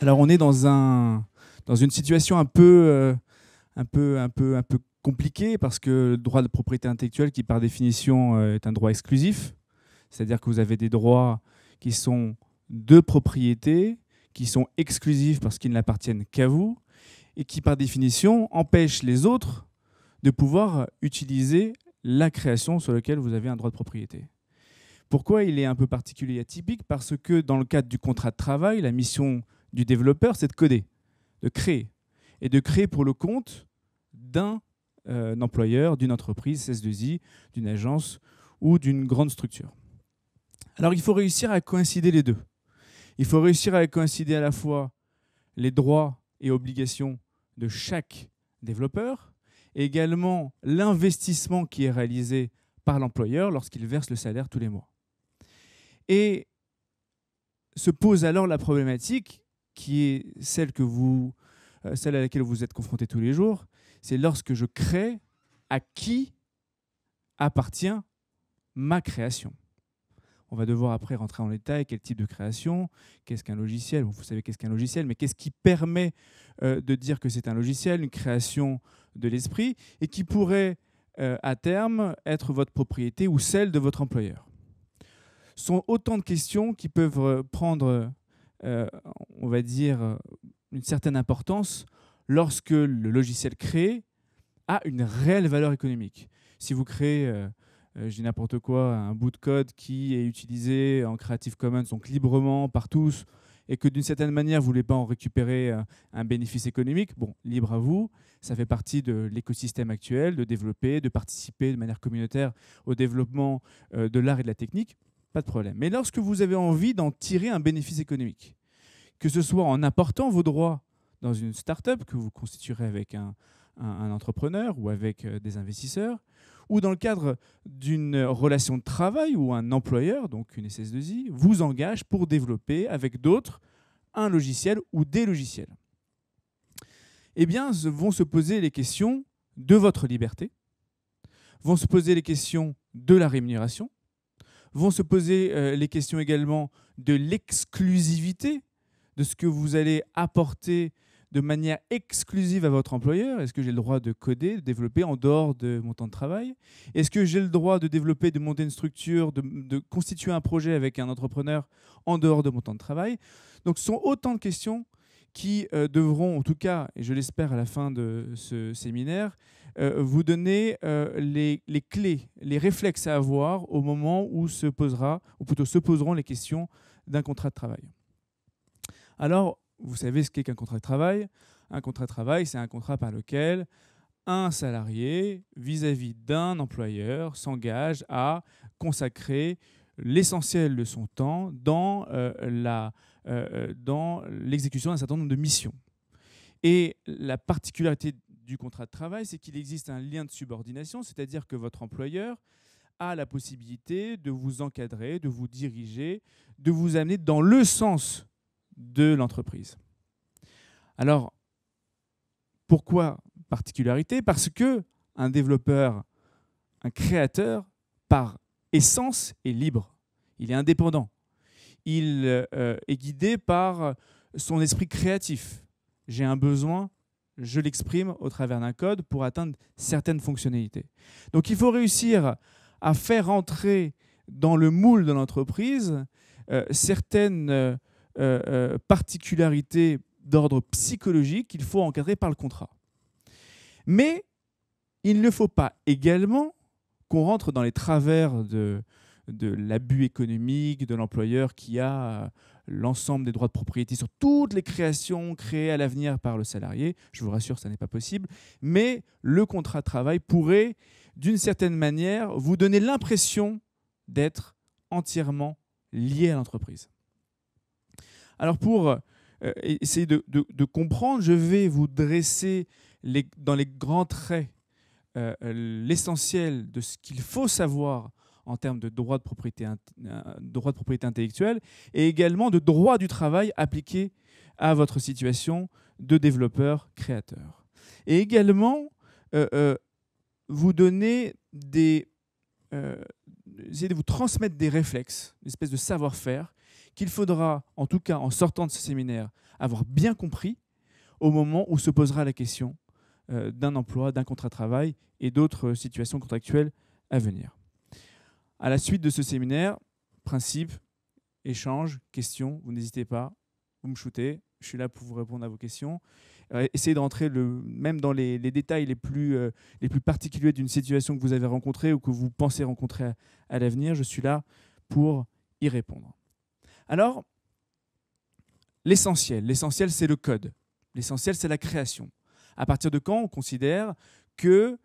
Alors on est dans une situation un peu compliquée parce que le droit de propriété intellectuelle, qui par définition est un droit exclusif, c'est-à-dire que vous avez des droits qui sont de propriété, qui sont exclusifs parce qu'ils n'appartiennent qu'à vous, et qui par définition empêchent les autres de pouvoir utiliser la création sur laquelle vous avez un droit de propriété. Pourquoi il est un peu particulier et atypique? Parce que dans le cadre du contrat de travail, la mission du développeur, c'est de coder, de créer, et de créer pour le compte d'un employeur, d'une entreprise, SS2I, d'une agence ou d'une grande structure. Alors il faut réussir à coïncider les deux. Il faut réussir à coïncider à la fois les droits et obligations de chaque développeur et également l'investissement qui est réalisé par l'employeur lorsqu'il verse le salaire tous les mois. Et se pose alors la problématique qui est celle à laquelle vous êtes confrontés tous les jours, c'est lorsque je crée, à qui appartient ma création. On va devoir après rentrer en détail, quel type de création, qu'est-ce qu'un logiciel. Vous savez qu'est-ce qu'un logiciel, mais qu'est-ce qui permet de dire que c'est un logiciel, une création de l'esprit, et qui pourrait à terme être votre propriété ou celle de votre employeur. Ce sont autant de questions qui peuvent prendre, on va dire, une certaine importance lorsque le logiciel créé a une réelle valeur économique. Si vous créez, je dis n'importe quoi, un bout de code qui est utilisé en Creative Commons, donc librement par tous, et que d'une certaine manière, vous ne voulez pas en récupérer un bénéfice économique, bon, libre à vous, ça fait partie de l'écosystème actuel, de développer, de participer de manière communautaire au développement de l'art et de la technique, pas de problème. Mais lorsque vous avez envie d'en tirer un bénéfice économique, que ce soit en apportant vos droits dans une start-up que vous constituerez avec un entrepreneur ou avec des investisseurs, ou dans le cadre d'une relation de travail où un employeur, donc une SS2I, vous engage pour développer avec d'autres un logiciel ou des logiciels. Eh bien, vont se poser les questions de votre liberté, vont se poser les questions de la rémunération, vont se poser les questions également de l'exclusivité de ce que vous allez apporter de manière exclusive à votre employeur. Est-ce que j'ai le droit de coder, de développer en dehors de mon temps de travail? Est-ce que j'ai le droit de développer, de monter une structure, de constituer un projet avec un entrepreneur en dehors de mon temps de travail? Donc ce sont autant de questions qui devront, en tout cas, et je l'espère à la fin de ce séminaire, vous donner les clés, les réflexes à avoir au moment où se poseront les questions d'un contrat de travail. Alors, vous savez ce qu'est qu'un contrat de travail. Un contrat de travail, c'est un contrat par lequel un salarié, vis-à-vis d'un employeur, s'engage à consacrer l'essentiel de son temps dans l'exécution d'un certain nombre de missions. Et la particularité du contrat de travail, c'est qu'il existe un lien de subordination, c'est-à-dire que votre employeur a la possibilité de vous encadrer, de vous diriger, de vous amener dans le sens de l'entreprise. Alors, pourquoi particularité? Parce qu'un développeur, un créateur, par essence, est libre. Il est indépendant. Il est guidé par son esprit créatif. J'ai un besoin, je l'exprime au travers d'un code pour atteindre certaines fonctionnalités. Donc il faut réussir à faire entrer dans le moule de l'entreprise certaines particularités d'ordre psychologique qu'il faut encadrer par le contrat. Mais il ne faut pas également qu'on rentre dans les travers de l'abus économique de l'employeur qui a l'ensemble des droits de propriété sur toutes les créations créées à l'avenir par le salarié. Je vous rassure, ça n'est pas possible. Mais le contrat de travail pourrait, d'une certaine manière, vous donner l'impression d'être entièrement lié à l'entreprise. Alors pour essayer de comprendre, je vais vous dresser dans les grands traits l'essentiel de ce qu'il faut savoir en termes de droit de propriété intellectuelle et également de droit du travail appliqué à votre situation de développeur créateur. Et également vous donner essayer de vous transmettre des réflexes, une espèce de savoir-faire qu'il faudra, en tout cas en sortant de ce séminaire, avoir bien compris au moment où se posera la question d'un emploi, d'un contrat de travail et d'autres situations contractuelles à venir. À la suite de ce séminaire, principe, échange, questions, vous n'hésitez pas, vous me shootez, je suis là pour vous répondre à vos questions. Essayez de rentrer même dans les détails les plus particuliers d'une situation que vous avez rencontrée ou que vous pensez rencontrer à l'avenir. Je suis là pour y répondre. Alors, l'essentiel, c'est le code. L'essentiel, c'est la création. À partir de quand on considère que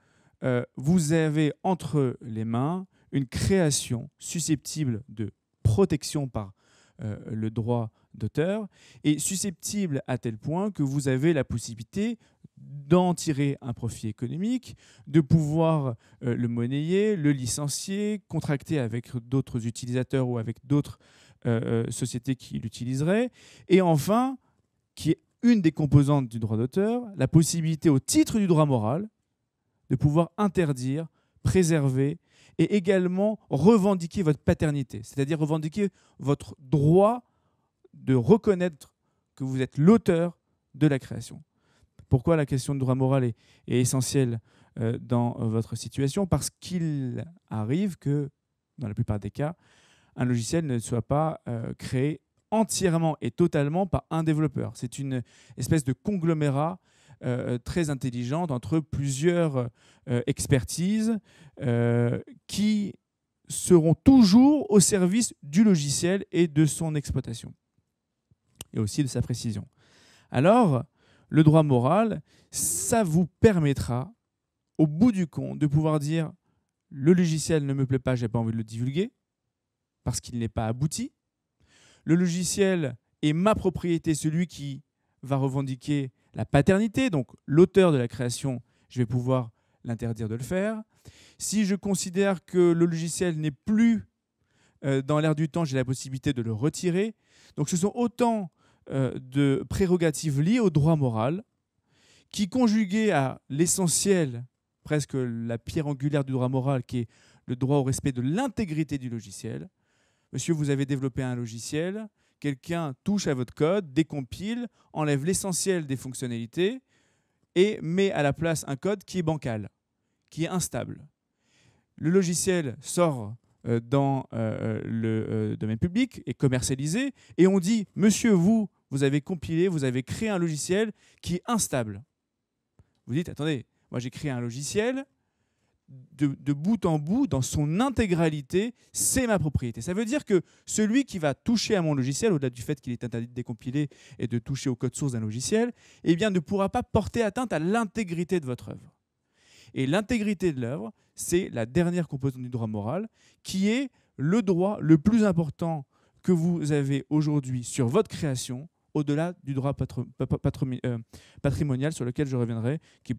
vous avez entre les mains une création susceptible de protection par le droit d'auteur et susceptible à tel point que vous avez la possibilité d'en tirer un profit économique, de pouvoir le monnayer, le licencier, contracter avec d'autres utilisateurs ou avec d'autres sociétés qui l'utiliseraient. Et enfin, qui est une des composantes du droit d'auteur, la possibilité au titre du droit moral de pouvoir interdire, préserver et également revendiquer votre paternité, c'est-à-dire revendiquer votre droit de reconnaître que vous êtes l'auteur de la création. Pourquoi la question de droit moral est essentielle dans votre situation? Parce qu'il arrive que, dans la plupart des cas, un logiciel ne soit pas créé entièrement et totalement par un développeur. C'est une espèce de conglomérat très intelligente entre plusieurs expertises qui seront toujours au service du logiciel et de son exploitation, et aussi de sa précision. Alors, le droit moral, ça vous permettra, au bout du compte, de pouvoir dire « le logiciel ne me plaît pas, je n'ai pas envie de le divulguer, parce qu'il n'est pas abouti. Le logiciel est ma propriété, celui qui va revendiquer la paternité, donc l'auteur de la création, je vais pouvoir l'interdire de le faire. Si je considère que le logiciel n'est plus dans l'air du temps, j'ai la possibilité de le retirer. Donc ce sont autant de prérogatives liées au droit moral qui, conjuguées à l'essentiel, presque la pierre angulaire du droit moral, qui est le droit au respect de l'intégrité du logiciel. Monsieur, vous avez développé un logiciel, quelqu'un touche à votre code, décompile, enlève l'essentiel des fonctionnalités et met à la place un code qui est bancal, qui est instable. Le logiciel sort dans le domaine public, est commercialisé, et on dit « Monsieur, vous avez compilé, vous avez créé un logiciel qui est instable. » Vous dites « Attendez, moi j'ai créé un logiciel, de bout en bout, dans son intégralité, c'est ma propriété. » Ça veut dire que celui qui va toucher à mon logiciel, au-delà du fait qu'il est interdit de décompiler et de toucher au code source d'un logiciel, eh bien, ne pourra pas porter atteinte à l'intégrité de votre œuvre. Et l'intégrité de l'œuvre, c'est la dernière composante du droit moral, qui est le droit le plus important que vous avez aujourd'hui sur votre création, au-delà du droit patrimonial sur lequel je reviendrai, qui est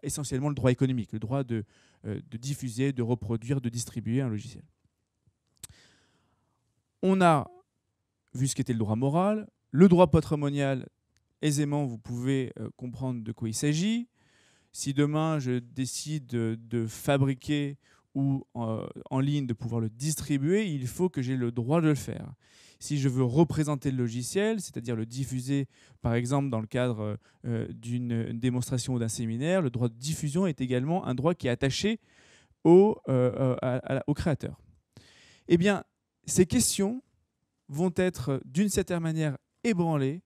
essentiellement le droit économique, le droit de diffuser, de reproduire, de distribuer un logiciel. On a vu ce qu'était le droit moral. Le droit patrimonial, aisément, vous pouvez comprendre de quoi il s'agit. Si demain, je décide de fabriquer ou en ligne de pouvoir le distribuer, il faut que j'ai le droit de le faire. Si je veux représenter le logiciel, c'est-à-dire le diffuser, par exemple, dans le cadre d'une démonstration ou d'un séminaire, le droit de diffusion est également un droit qui est attaché au créateur. Eh bien, ces questions vont être, d'une certaine manière, ébranlées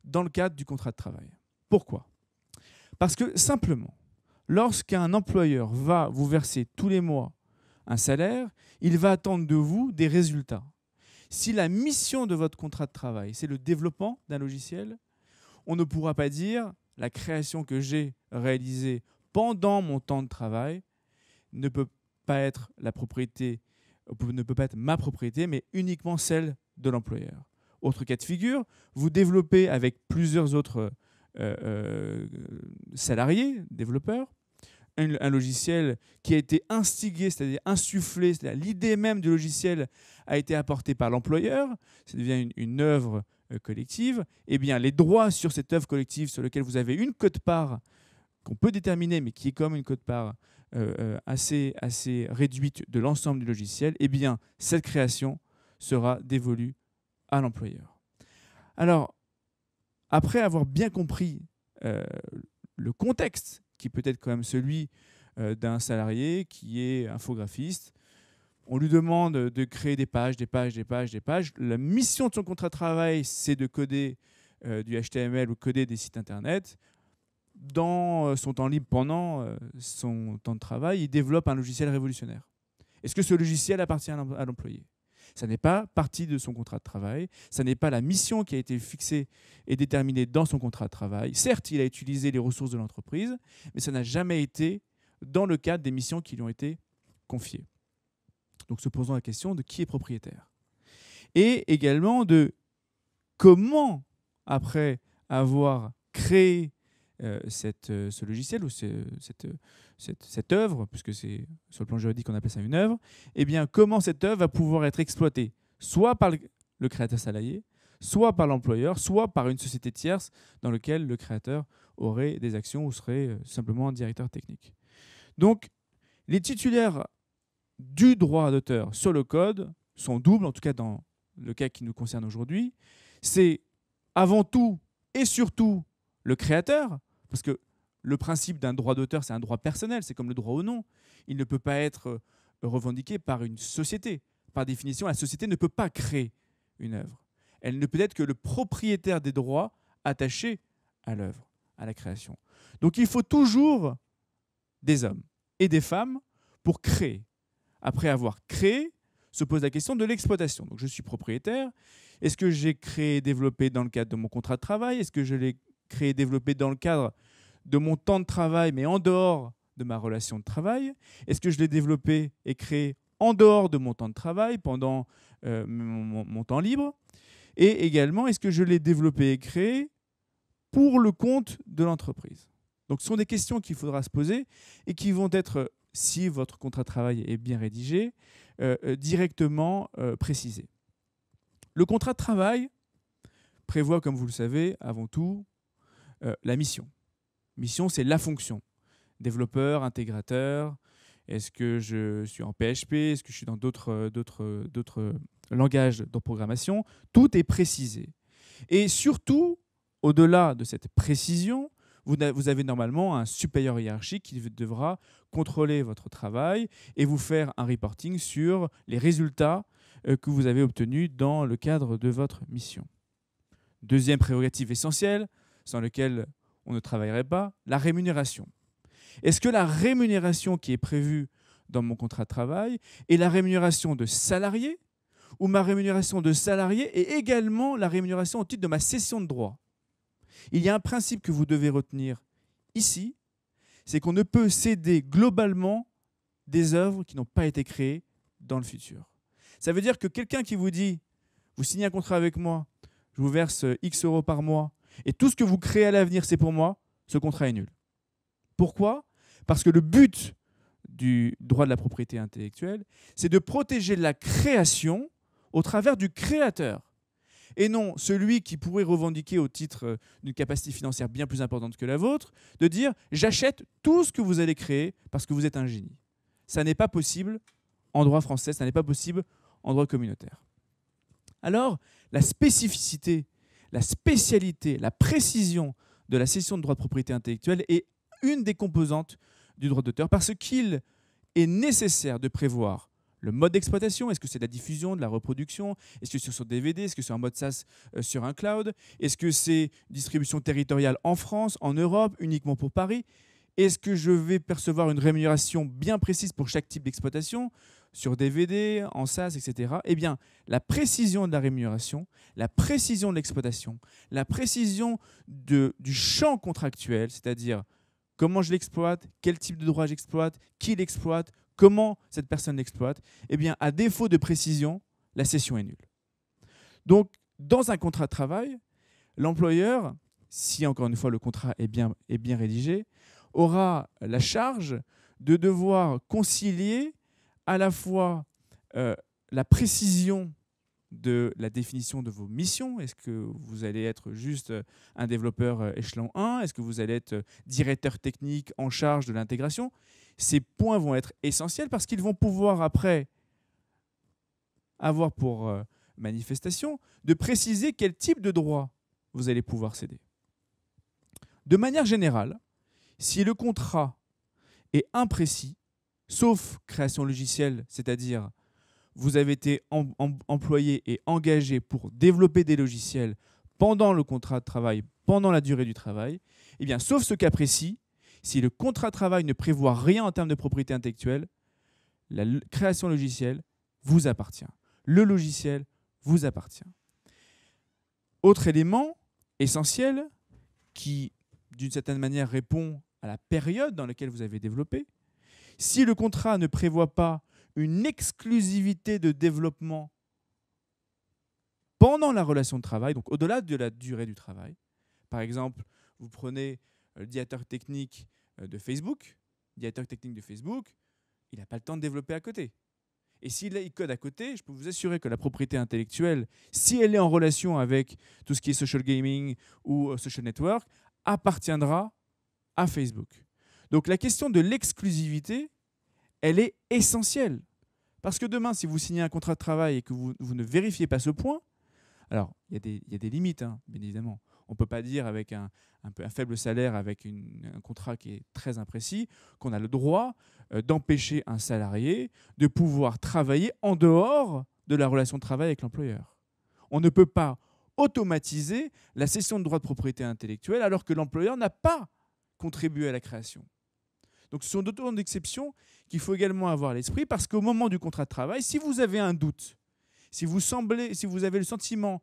dans le cadre du contrat de travail. Pourquoi ? Parce que, simplement, lorsqu'un employeur va vous verser tous les mois un salaire, il va attendre de vous des résultats. Si la mission de votre contrat de travail, c'est le développement d'un logiciel, on ne pourra pas dire « la création que j'ai réalisée pendant mon temps de travail ne peut pas être la propriété, ne peut pas être ma propriété, mais uniquement celle de l'employeur ». Autre cas de figure, vous développez avec plusieurs autres salariés, développeurs, un logiciel qui a été instigué, c'est-à-dire insufflé, c'est-à-dire l'idée même du logiciel a été apportée par l'employeur, ça devient une œuvre collective, eh bien les droits sur cette œuvre collective sur laquelle vous avez une quote-part qu'on peut déterminer, mais qui est comme une quote-part assez réduite de l'ensemble du logiciel, eh bien cette création sera dévolue à l'employeur. Alors, après avoir bien compris le contexte, qui peut être quand même celui d'un salarié qui est infographiste, on lui demande de créer des pages, des pages, des pages, des pages. La mission de son contrat de travail, c'est de coder du HTML ou coder des sites Internet. Dans son temps libre, pendant son temps de travail, il développe un logiciel révolutionnaire. Est-ce que ce logiciel appartient à l'employé ? Ça n'est pas partie de son contrat de travail, ça n'est pas la mission qui a été fixée et déterminée dans son contrat de travail. Certes, il a utilisé les ressources de l'entreprise, mais ça n'a jamais été dans le cadre des missions qui lui ont été confiées. Donc se posons la question de qui est propriétaire. Et également de comment, après avoir créé ce logiciel ou cette œuvre, puisque c'est sur le plan juridique on appelle ça une œuvre, eh bien comment cette œuvre va pouvoir être exploitée, soit par le créateur salarié, soit par l'employeur, soit par une société tierce dans laquelle le créateur aurait des actions ou serait simplement un directeur technique. Donc les titulaires du droit d'auteur sur le code sont doubles, en tout cas dans le cas qui nous concerne aujourd'hui. C'est avant tout et surtout le créateur, parce que le principe d'un droit d'auteur, c'est un droit personnel, c'est comme le droit au nom. Il ne peut pas être revendiqué par une société. Par définition, la société ne peut pas créer une œuvre. Elle ne peut être que le propriétaire des droits attachés à l'œuvre, à la création. Donc il faut toujours des hommes et des femmes pour créer. Après avoir créé, se pose la question de l'exploitation. Donc je suis propriétaire. Est-ce que j'ai créé et développé dans le cadre de mon contrat de travail ? Est-ce que je l'ai créé et développé dans le cadre de mon temps de travail, mais en dehors de ma relation de travail? Est-ce que je l'ai développé et créé en dehors de mon temps de travail, pendant mon temps libre? Et également, est-ce que je l'ai développé et créé pour le compte de l'entreprise? Donc ce sont des questions qu'il faudra se poser et qui vont être, si votre contrat de travail est bien rédigé, directement précisées. Le contrat de travail prévoit, comme vous le savez, avant tout, la mission. Mission, c'est la fonction. Développeur, intégrateur, est-ce que je suis en PHP, est-ce que je suis dans d'autres langages de programmation? Tout est précisé. Et surtout, au-delà de cette précision, vous avez normalement un supérieur hiérarchique qui devra contrôler votre travail et vous faire un reporting sur les résultats que vous avez obtenus dans le cadre de votre mission. Deuxième prérogative essentielle, sans laquelle on ne travaillerait pas, la rémunération. Est-ce que la rémunération qui est prévue dans mon contrat de travail est la rémunération de salarié, ou ma rémunération de salarié est également la rémunération au titre de ma cession de droit? Il y a un principe que vous devez retenir ici, c'est qu'on ne peut céder globalement des œuvres qui n'ont pas été créées dans le futur. Ça veut dire que quelqu'un qui vous dit « vous signez un contrat avec moi, je vous verse X euros par mois, et tout ce que vous créez à l'avenir, c'est pour moi », ce contrat est nul. Pourquoi ? Parce que le but du droit de la propriété intellectuelle, c'est de protéger la création au travers du créateur, et non celui qui pourrait revendiquer au titre d'une capacité financière bien plus importante que la vôtre, de dire « j'achète tout ce que vous allez créer parce que vous êtes un génie ». Ça n'est pas possible en droit français, ça n'est pas possible en droit communautaire. Alors, la spécificité, la spécialité, la précision de la cession de droit de propriété intellectuelle est une des composantes du droit d'auteur parce qu'il est nécessaire de prévoir le mode d'exploitation. Est-ce que c'est de la diffusion, de la reproduction? Est-ce que c'est sur DVD? Est-ce que c'est en mode SaaS sur un cloud? Est-ce que c'est distribution territoriale en France, en Europe, uniquement pour Paris? Est-ce que je vais percevoir une rémunération bien précise pour chaque type d'exploitation, sur DVD, en SaaS, etc. Eh bien, la précision de la rémunération, la précision de l'exploitation, la précision du champ contractuel, c'est-à-dire comment je l'exploite, quel type de droit j'exploite, qui l'exploite, comment cette personne l'exploite, eh bien, à défaut de précision, la cession est nulle. Donc, dans un contrat de travail, l'employeur, si encore une fois le contrat est bien rédigé, aura la charge de devoir concilier à la fois la précision de la définition de vos missions. Est-ce que vous allez être juste un développeur échelon 1? Est-ce que vous allez être directeur technique en charge de l'intégration? Ces points vont être essentiels parce qu'ils vont pouvoir après avoir pour manifestation, de préciser quel type de droit vous allez pouvoir céder. De manière générale, si le contrat est imprécis, sauf création logicielle, c'est-à-dire vous avez été employé et engagé pour développer des logiciels pendant le contrat de travail, pendant la durée du travail, eh bien, sauf ce cas précis, si le contrat de travail ne prévoit rien en termes de propriété intellectuelle, la création logicielle vous appartient. Le logiciel vous appartient. Autre élément essentiel qui, d'une certaine manière, répond à la période dans laquelle vous avez développé, si le contrat ne prévoit pas une exclusivité de développement pendant la relation de travail, donc au-delà de la durée du travail, par exemple, vous prenez le directeur technique de Facebook, il n'a pas le temps de développer à côté. Et s'il code à côté, je peux vous assurer que la propriété intellectuelle, si elle est en relation avec tout ce qui est social gaming ou social network, appartiendra à Facebook. Donc la question de l'exclusivité, elle est essentielle. Parce que demain, si vous signez un contrat de travail et que vous ne vérifiez pas ce point, alors il y a des limites, hein, bien évidemment. On ne peut pas dire avec un faible salaire, avec un contrat qui est très imprécis, qu'on a le droit d'empêcher un salarié de pouvoir travailler en dehors de la relation de travail avec l'employeur. On ne peut pas automatiser la cession de droits de propriété intellectuelle alors que l'employeur n'a pas contribué à la création. Donc ce sont d'autant d'exceptions qu'il faut également avoir à l'esprit, parce qu'au moment du contrat de travail, si vous avez un doute, si vous avez le sentiment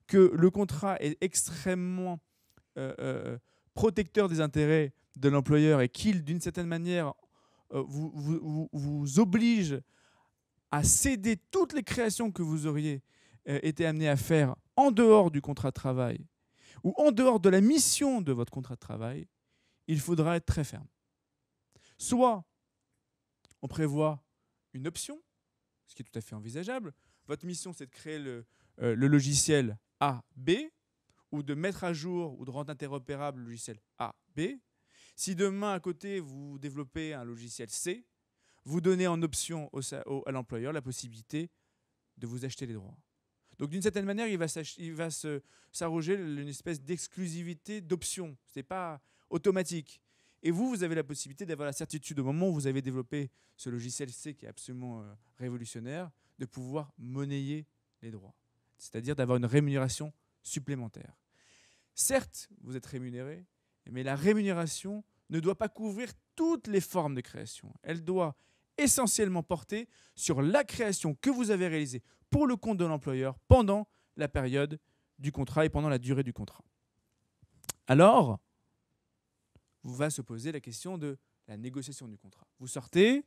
que le contrat est extrêmement protecteur des intérêts de l'employeur et qu'il, d'une certaine manière, vous oblige à céder toutes les créations que vous auriez été amené à faire en dehors du contrat de travail ou en dehors de la mission de votre contrat de travail, il faudra être très ferme. Soit on prévoit une option, ce qui est tout à fait envisageable. Votre mission, c'est de créer le logiciel A, B, ou de mettre à jour ou de rendre interopérable le logiciel A, B. Si demain, à côté, vous développez un logiciel C, vous donnez en option à l'employeur la possibilité de vous acheter les droits. Donc, d'une certaine manière, il va s'arroger une espèce d'exclusivité d'option. Ce n'est pas automatique. Et vous avez la possibilité d'avoir la certitude, au moment où vous avez développé ce logiciel C qui est absolument révolutionnaire, de pouvoir monnayer les droits. C'est-à-dire d'avoir une rémunération supplémentaire. Certes, vous êtes rémunéré, mais la rémunération ne doit pas couvrir toutes les formes de création. Elle doit essentiellement porter sur la création que vous avez réalisée pour le compte de l'employeur pendant la période du contrat et pendant la durée du contrat. Alors, vous va se poser la question de la négociation du contrat. Vous sortez,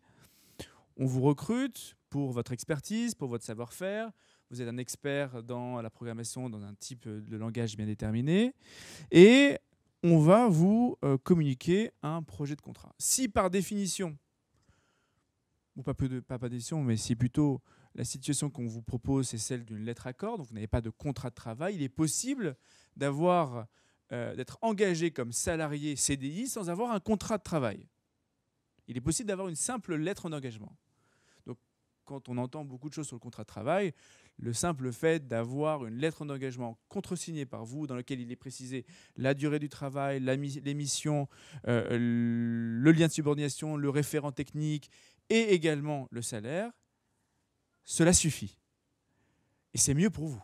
on vous recrute pour votre expertise, pour votre savoir-faire. Vous êtes un expert dans la programmation, dans un type de langage bien déterminé. Et on va vous communiquer un projet de contrat. Si par définition, ou pas définition, mais si plutôt la situation qu'on vous propose, c'est celle d'une lettre accord, donc vous n'avez pas de contrat de travail, il est possible d'être engagé comme salarié CDI sans avoir un contrat de travail. Il est possible d'avoir une simple lettre d'engagement. Donc, quand on entend beaucoup de choses sur le contrat de travail, le simple fait d'avoir une lettre d'engagement contresignée par vous, dans laquelle il est précisé la durée du travail, les missions, le lien de subordination, le référent technique et également le salaire, cela suffit. Et c'est mieux pour vous.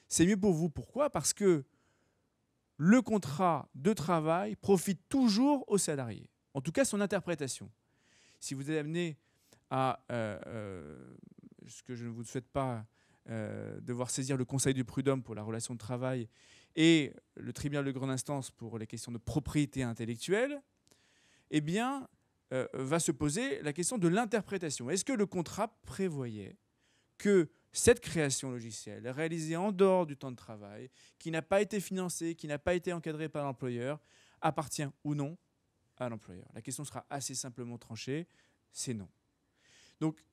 C'est mieux pour vous. Pourquoi ? Parce que le contrat de travail profite toujours aux salariés. En tout cas, son interprétation. Si vous êtes amené à, ce que je ne vous souhaite pas, devoir saisir le Conseil du prud'homme pour la relation de travail et le tribunal de grande instance pour les questions de propriété intellectuelle, eh bien, va se poser la question de l'interprétation. Est-ce que le contrat prévoyait que cette création logicielle, réalisée en dehors du temps de travail, qui n'a pas été financée, qui n'a pas été encadrée par l'employeur, appartient ou non à l'employeur? La question sera assez simplement tranchée, c'est non. Donc,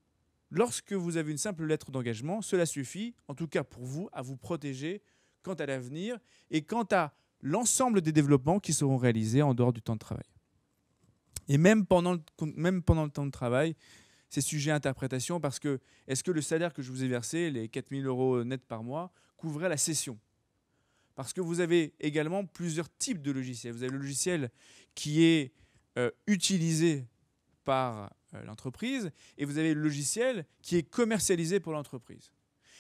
lorsque vous avez une simple lettre d'engagement, cela suffit, en tout cas pour vous, à vous protéger quant à l'avenir et quant à l'ensemble des développements qui seront réalisés en dehors du temps de travail. Et même pendant le temps de travail, c'est sujet à interprétation parce que est-ce que le salaire que je vous ai versé, les 4 000 € net par mois, couvrait la session? Parce que vous avez également plusieurs types de logiciels. Vous avez le logiciel qui est utilisé par l'entreprise et vous avez le logiciel qui est commercialisé pour l'entreprise.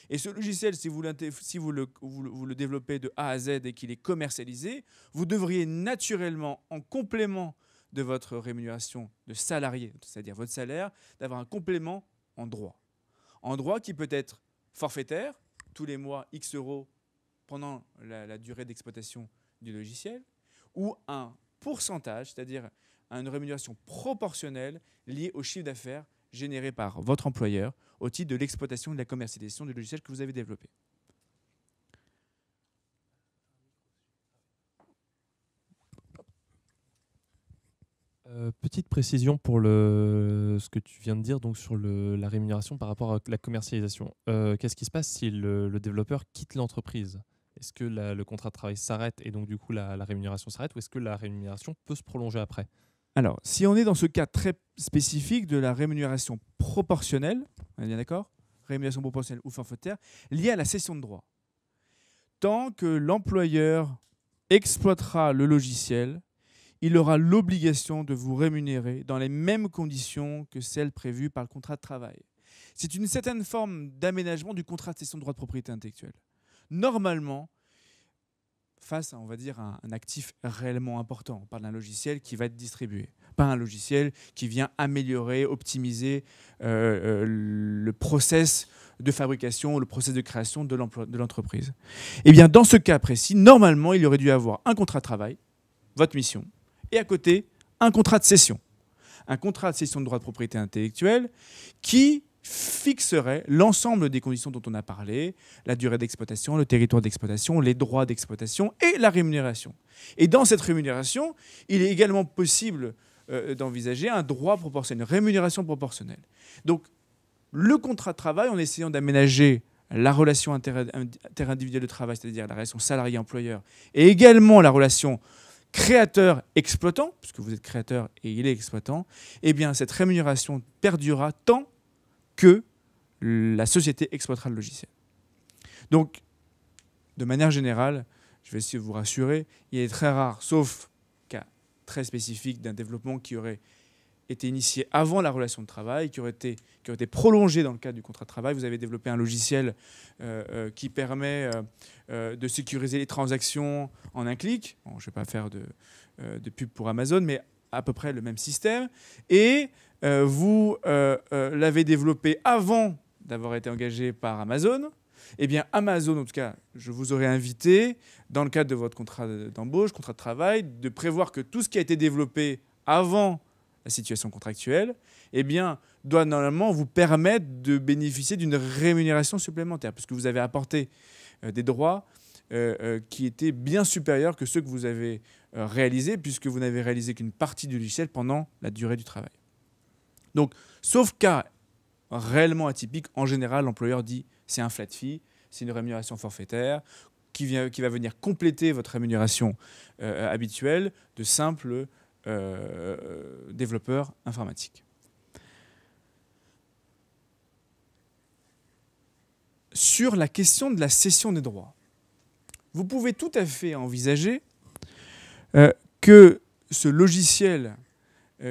Et ce logiciel, si vous le développez de A à Z et qu'il est commercialisé, vous devriez naturellement, en complément de votre rémunération de salarié, c'est-à-dire votre salaire, d'avoir un complément en droit. En droit qui peut être forfaitaire, tous les mois X euros pendant la durée d'exploitation du logiciel, ou un pourcentage, c'est-à-dire une rémunération proportionnelle liée au chiffre d'affaires généré par votre employeur au titre de l'exploitation et de la commercialisation du logiciel que vous avez développé. Petite précision pour ce que tu viens de dire donc sur la rémunération par rapport à la commercialisation. Qu'est-ce qui se passe si le développeur quitte l'entreprise? Est-ce que le contrat de travail s'arrête et donc du coup la rémunération s'arrête, ou est-ce que la rémunération peut se prolonger après? Alors, si on est dans ce cas très spécifique de la rémunération proportionnelle, on est bien d'accord? Rémunération proportionnelle ou forfaitaire, liée à la cession de droit. Tant que l'employeur exploitera le logiciel, il aura l'obligation de vous rémunérer dans les mêmes conditions que celles prévues par le contrat de travail. C'est une certaine forme d'aménagement du contrat de cession de droit de propriété intellectuelle. Normalement, face à, on va dire, un actif réellement important, on parle d'un logiciel qui va être distribué, pas un logiciel qui vient améliorer, optimiser le process de fabrication, le process de création de l'entreprise. Eh bien, dans ce cas précis, normalement, il aurait dû avoir un contrat de travail, votre mission, et à côté, un contrat de cession. Un contrat de cession de droit de propriété intellectuelle qui fixerait l'ensemble des conditions dont on a parlé, la durée d'exploitation, le territoire d'exploitation, les droits d'exploitation et la rémunération. Et dans cette rémunération, il est également possible d'envisager un droit proportionnel, une rémunération proportionnelle. Donc, le contrat de travail, en essayant d'aménager la relation interindividuelle de travail, c'est-à-dire la relation salarié-employeur, et également la relation créateur-exploitant, puisque vous êtes créateur et il est exploitant, eh bien, cette rémunération perdurera tant que la société exploitera le logiciel. Donc, de manière générale, je vais essayer de vous rassurer, il est très rare, sauf cas très spécifique d'un développement qui aurait été initié avant la relation de travail, qui aurait été prolongé dans le cadre du contrat de travail. Vous avez développé un logiciel qui permet de sécuriser les transactions en un clic. Bon, je ne vais pas faire de pub pour Amazon, mais à peu près le même système. Et vous l'avez développé avant d'avoir été engagé par Amazon. Eh bien, Amazon, en tout cas, je vous aurais invité, dans le cadre de votre contrat d'embauche, contrat de travail, de prévoir que tout ce qui a été développé avant la situation contractuelle, eh bien, doit normalement vous permettre de bénéficier d'une rémunération supplémentaire, puisque vous avez apporté des droits qui étaient bien supérieurs que ceux que vous avez réalisés, puisque vous n'avez réalisé qu'une partie du logiciel pendant la durée du travail. Donc, sauf cas réellement atypique, en général, l'employeur dit c'est un flat fee, c'est une rémunération forfaitaire qui va venir compléter votre rémunération habituelle de simple développeur informatique. Sur la question de la cession des droits, vous pouvez tout à fait envisager que ce logiciel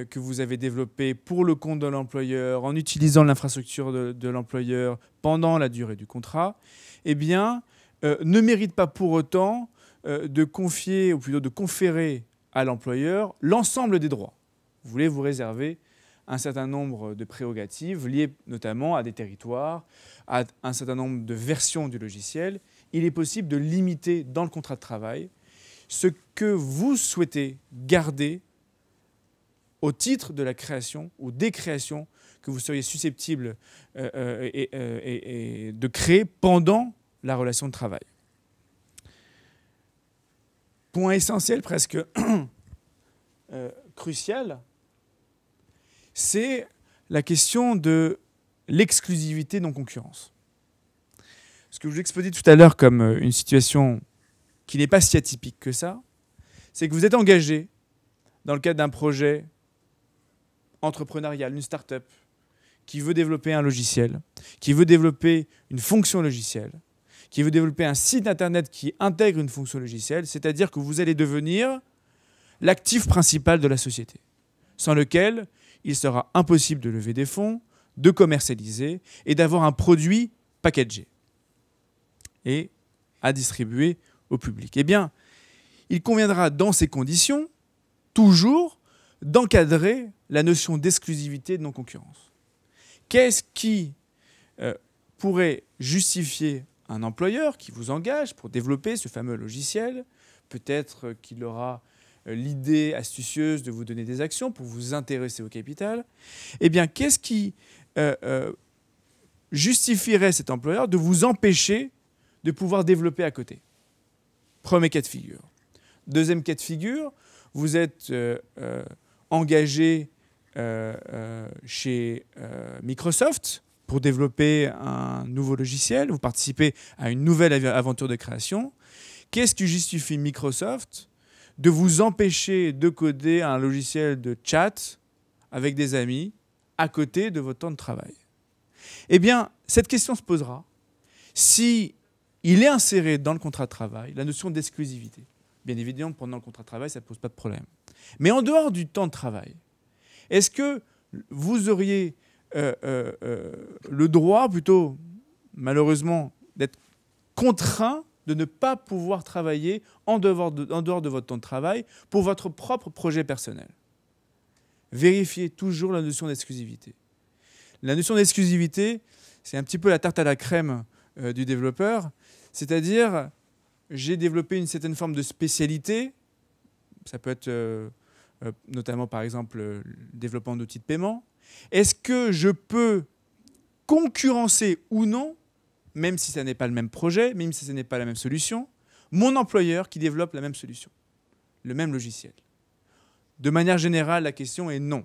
que vous avez développé pour le compte de l'employeur, en utilisant l'infrastructure de l'employeur pendant la durée du contrat, eh bien, ne mérite pas pour autant de confier, ou plutôt de conférer à l'employeur l'ensemble des droits. Vous voulez vous réserver un certain nombre de prérogatives liées notamment à des territoires, à un certain nombre de versions du logiciel. Il est possible de limiter dans le contrat de travail ce que vous souhaitez garder au titre de la création ou des créations que vous seriez susceptible de créer pendant la relation de travail. Point essentiel, presque crucial, c'est la question de l'exclusivité non-concurrence. Ce que je vous exposais tout à l'heure comme une situation qui n'est pas si atypique que ça, c'est que vous êtes engagé dans le cadre d'un projet entrepreneurial, une start-up, qui veut développer un logiciel, qui veut développer une fonction logicielle, qui veut développer un site internet qui intègre une fonction logicielle, c'est-à-dire que vous allez devenir l'actif principal de la société, sans lequel il sera impossible de lever des fonds, de commercialiser et d'avoir un produit packagé et à distribuer au public. Eh bien, il conviendra dans ces conditions, toujours, d'encadrer la notion d'exclusivité et de non-concurrence. Qu'est-ce qui pourrait justifier un employeur qui vous engage pour développer ce fameux logiciel? Peut-être qu'il aura l'idée astucieuse de vous donner des actions pour vous intéresser au capital. Eh bien, qu'est-ce qui justifierait cet employeur de vous empêcher de pouvoir développer à côté? Premier cas de figure. Deuxième cas de figure, vous êtes engagé chez Microsoft pour développer un nouveau logiciel, vous participez à une nouvelle aventure de création. Qu'est-ce qui justifie Microsoft de vous empêcher de coder un logiciel de chat avec des amis à côté de votre temps de travail? Eh bien, cette question se posera si il est inséré dans le contrat de travail la notion d'exclusivité. Bien évidemment, pendant le contrat de travail, ça ne pose pas de problème. Mais en dehors du temps de travail, est-ce que vous auriez le droit, plutôt malheureusement, d'être contraint de ne pas pouvoir travailler en dehors de votre temps de travail pour votre propre projet personnel? Vérifiez toujours la notion d'exclusivité. La notion d'exclusivité, c'est un petit peu la tarte à la crème du développeur, c'est-à-dire j'ai développé une certaine forme de spécialité, ça peut être notamment par exemple le développement d'outils de paiement. Est-ce que je peux concurrencer ou non, même si ce n'est pas le même projet, même si ce n'est pas la même solution, mon employeur qui développe la même solution, le même logiciel? De manière générale, la question est non.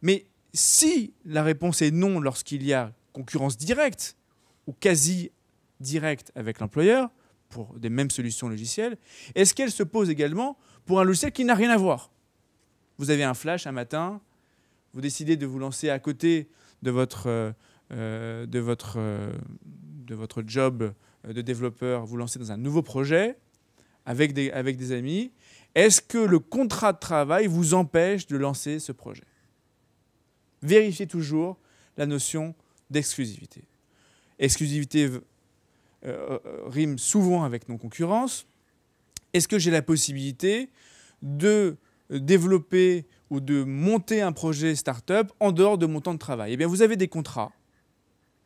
Mais si la réponse est non lorsqu'il y a concurrence directe ou quasi directe avec l'employeur pour des mêmes solutions logicielles, est-ce qu'elle se pose également pour un logiciel qui n'a rien à voir? Vous avez un flash un matin, vous décidez de vous lancer à côté de votre job de développeur, vous lancez dans un nouveau projet avec des amis. Est-ce que le contrat de travail vous empêche de lancer ce projet? Vérifiez toujours la notion d'exclusivité. Exclusivité rime souvent avec non-concurrence. Est-ce que j'ai la possibilité de développer ou de monter un projet start-up en dehors de mon temps de travail? Eh bien, vous avez des contrats.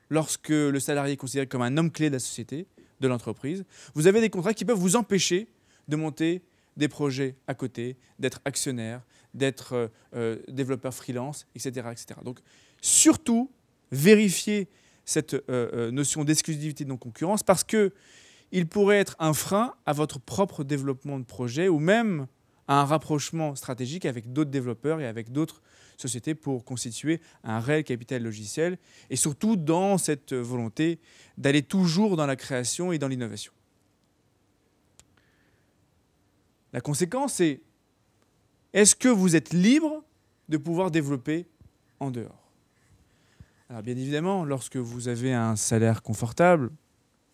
Lorsque le salarié est considéré comme un homme clé de la société, de l'entreprise, vous avez des contrats qui peuvent vous empêcher de monter des projets à côté, d'être actionnaire, d'être développeur freelance, etc., etc. Donc, surtout, vérifiez cette notion d'exclusivité de non-concurrence parce qu'il pourrait être un frein à votre propre développement de projet ou même à un rapprochement stratégique avec d'autres développeurs et avec d'autres sociétés pour constituer un réel capital logiciel et surtout dans cette volonté d'aller toujours dans la création et dans l'innovation. La conséquence est, est-ce que vous êtes libre de pouvoir développer en dehors? Alors bien évidemment, lorsque vous avez un salaire confortable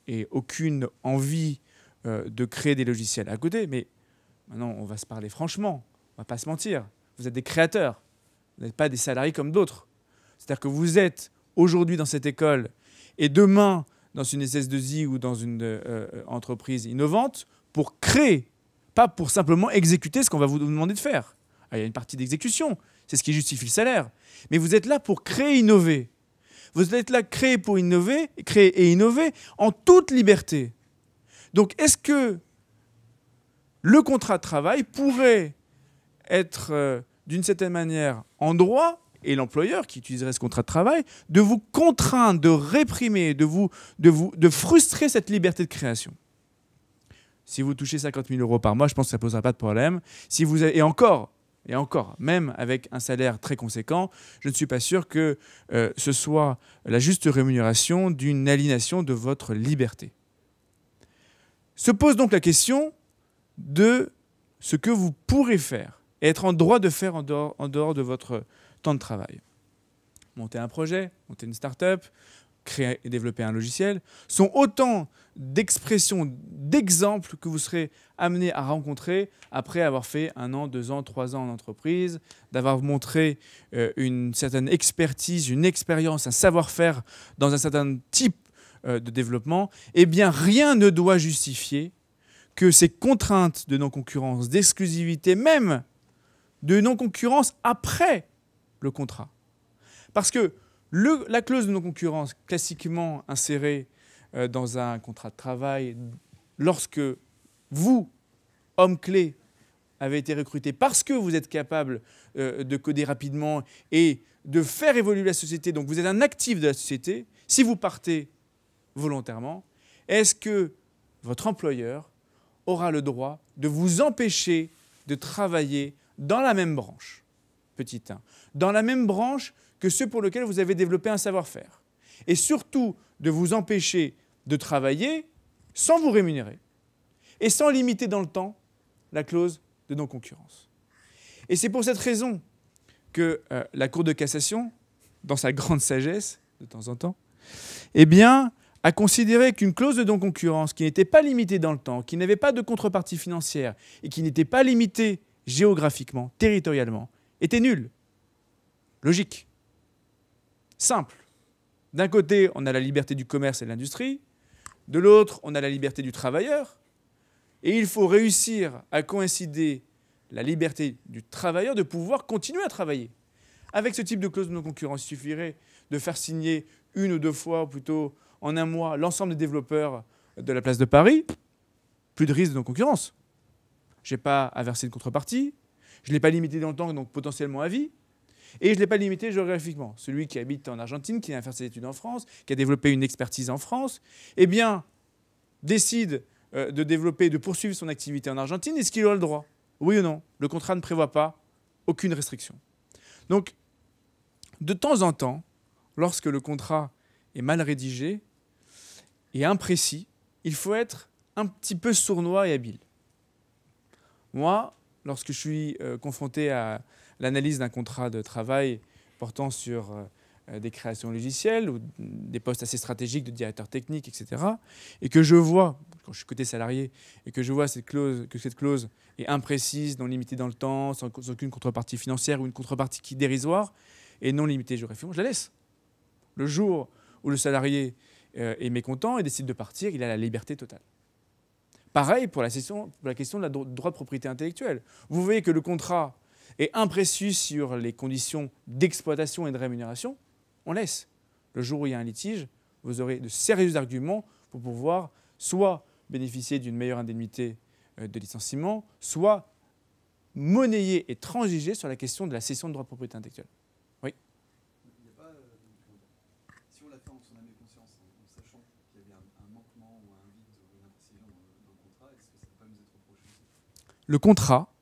et aucune envie de créer des logiciels à côté, mais maintenant on va se parler franchement, on ne va pas se mentir, vous êtes des créateurs, vous n'êtes pas des salariés comme d'autres. C'est-à-dire que vous êtes aujourd'hui dans cette école et demain dans une SS2I ou dans une entreprise innovante pour créer, pas pour simplement exécuter ce qu'on va vous demander de faire. Alors, il y a une partie d'exécution, c'est ce qui justifie le salaire, mais vous êtes là pour créer et innover. Vous êtes là créer pour innover, créer et innover en toute liberté. Donc, est-ce que le contrat de travail pourrait être, d'une certaine manière, en droit, et l'employeur qui utiliserait ce contrat de travail, de vous contraindre, de réprimer, de frustrer cette liberté de création? Si vous touchez 50 000 € par mois, je pense que ça ne posera pas de problème. Si vous avez, et encore, même avec un salaire très conséquent, je ne suis pas sûr que ce soit la juste rémunération d'une aliénation de votre liberté. Se pose donc la question de ce que vous pourrez faire et être en droit de faire en dehors de votre temps de travail. monter un projet, monter une start-up, créer et développer un logiciel, sont autant d'expressions, d'exemples que vous serez amené à rencontrer après avoir fait 1 an, 2 ans, 3 ans en entreprise, d'avoir montré une certaine expertise, une expérience, un savoir-faire dans un certain type de développement. Eh bien, rien ne doit justifier que ces contraintes de non-concurrence, d'exclusivité, même de non-concurrence après le contrat. Parce que la clause de non-concurrence, classiquement insérée dans un contrat de travail, lorsque vous, homme clé, avez été recruté parce que vous êtes capable de coder rapidement et de faire évoluer la société, donc vous êtes un actif de la société, si vous partez volontairement, est-ce que votre employeur aura le droit de vous empêcher de travailler dans la même branche, petit 1, dans la même branche que ceux pour lesquels vous avez développé un savoir-faire. Et surtout, de vous empêcher de travailler sans vous rémunérer et sans limiter dans le temps la clause de non-concurrence. Et c'est pour cette raison que la Cour de cassation, dans sa grande sagesse, de temps en temps, eh bien, a considéré qu'une clause de non-concurrence qui n'était pas limitée dans le temps, qui n'avait pas de contrepartie financière et qui n'était pas limitée géographiquement, territorialement, était nulle. Logique. Simple. D'un côté, on a la liberté du commerce et de l'industrie. De l'autre, on a la liberté du travailleur. Et il faut réussir à coïncider la liberté du travailleur de pouvoir continuer à travailler. Avec ce type de clause de non-concurrence, il suffirait de faire signer 1 ou 2 fois, ou plutôt en 1 mois, l'ensemble des développeurs de la place de Paris. Plus de risque de non-concurrence. Je n'ai pas à verser de contrepartie. Je ne l'ai pas limité dans le temps, donc potentiellement à vie. Et je ne l'ai pas limité géographiquement. Celui qui habite en Argentine, qui vient faire ses études en France, qui a développé une expertise en France, eh bien, décide de développer, de poursuivre son activité en Argentine. Est-ce qu'il aura le droit? Oui ou non? Le contrat ne prévoit pas aucune restriction. Donc, de temps en temps, lorsque le contrat est mal rédigé et imprécis, il faut être un petit peu sournois et habile. Moi, lorsque je suis confronté à l'analyse d'un contrat de travail portant sur des créations logicielles ou des postes assez stratégiques de directeur technique, etc., et que je vois, quand je suis côté salarié, et que je vois que cette clause est imprécise, non limitée dans le temps, sans aucune contrepartie financière ou une contrepartie qui est dérisoire et non limitée géographiquement, je la laisse. Le jour où le salarié est mécontent et décide de partir, il a la liberté totale. Pareil pour la question de la droit de propriété intellectuelle. Vous voyez que le contrat est imprécis sur les conditions d'exploitation et de rémunération, on laisse. Le jour où il y a un litige, vous aurez de sérieux arguments pour pouvoir soit bénéficier d'une meilleure indemnité de licenciement, soit monnayer et transiger sur la question de la cession de droit de propriété intellectuelle. Oui. Il n'y a pas, si on l'a fait en son âme et conscience, en sachant qu'il y avait un manquement ou un vide ou une imprécision dans le contrat, est-ce que ça peut pas nous être reproché aussi? Le contrat,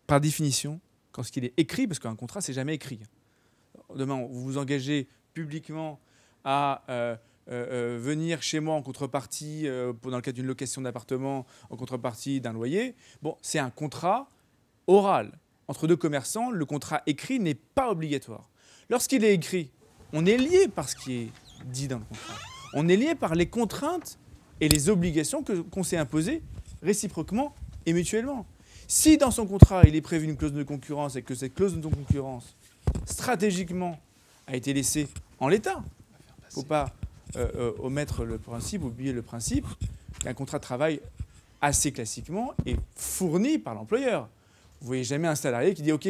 par définition, quand il est écrit, parce qu'un contrat, c'est jamais écrit. Demain, vous vous engagez publiquement à venir chez moi en contrepartie, dans le cadre d'une location d'appartement, en contrepartie d'un loyer. Bon, c'est un contrat oral. Entre 2 commerçants, le contrat écrit n'est pas obligatoire. Lorsqu'il est écrit, on est lié par ce qui est dit dans le contrat. On est lié par les contraintes et les obligations qu'on s'est imposées réciproquement et mutuellement. Si dans son contrat, il est prévu une clause de concurrence et que cette clause de non-concurrence, stratégiquement, a été laissée en l'état, il ne faut pas omettre le principe, oublier le principe qu'un contrat de travail, assez classiquement, est fourni par l'employeur. Vous ne voyez jamais un salarié qui dit « Ok,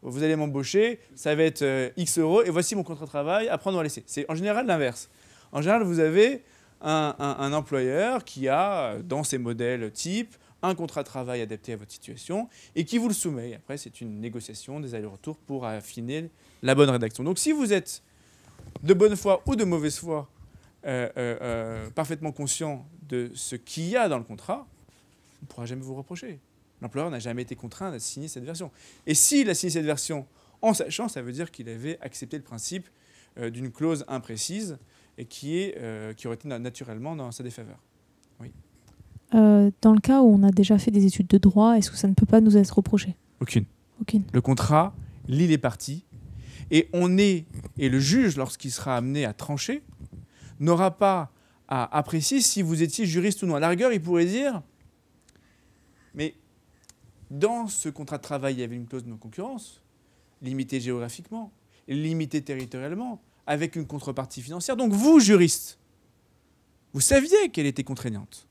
vous allez m'embaucher, ça va être X euros, et voici mon contrat de travail, après on va laisser ». C'est en général l'inverse. En général, vous avez un employeur qui a, dans ses modèles types, un contrat de travail adapté à votre situation et qui vous le soumet. Après, c'est une négociation, des allers-retours pour affiner la bonne rédaction. Donc, si vous êtes de bonne foi ou de mauvaise foi parfaitement conscient de ce qu'il y a dans le contrat, on ne pourra jamais vous reprocher. L'employeur n'a jamais été contraint de signer cette version. Et s'il a signé cette version en sachant, ça veut dire qu'il avait accepté le principe d'une clause imprécise et qui aurait été naturellement dans sa défaveur. Oui. Dans le cas où on a déjà fait des études de droit, est-ce que ça ne peut pas nous être reproché? Aucune. Aucune. Le contrat lie les parties Et le juge, lorsqu'il sera amené à trancher, n'aura pas à apprécier si vous étiez juriste ou non. À la rigueur, il pourrait dire, mais dans ce contrat de travail, il y avait une clause de non-concurrence, limitée géographiquement, limitée territorialement, avec une contrepartie financière. Donc vous, juriste, vous saviez qu'elle était contraignante.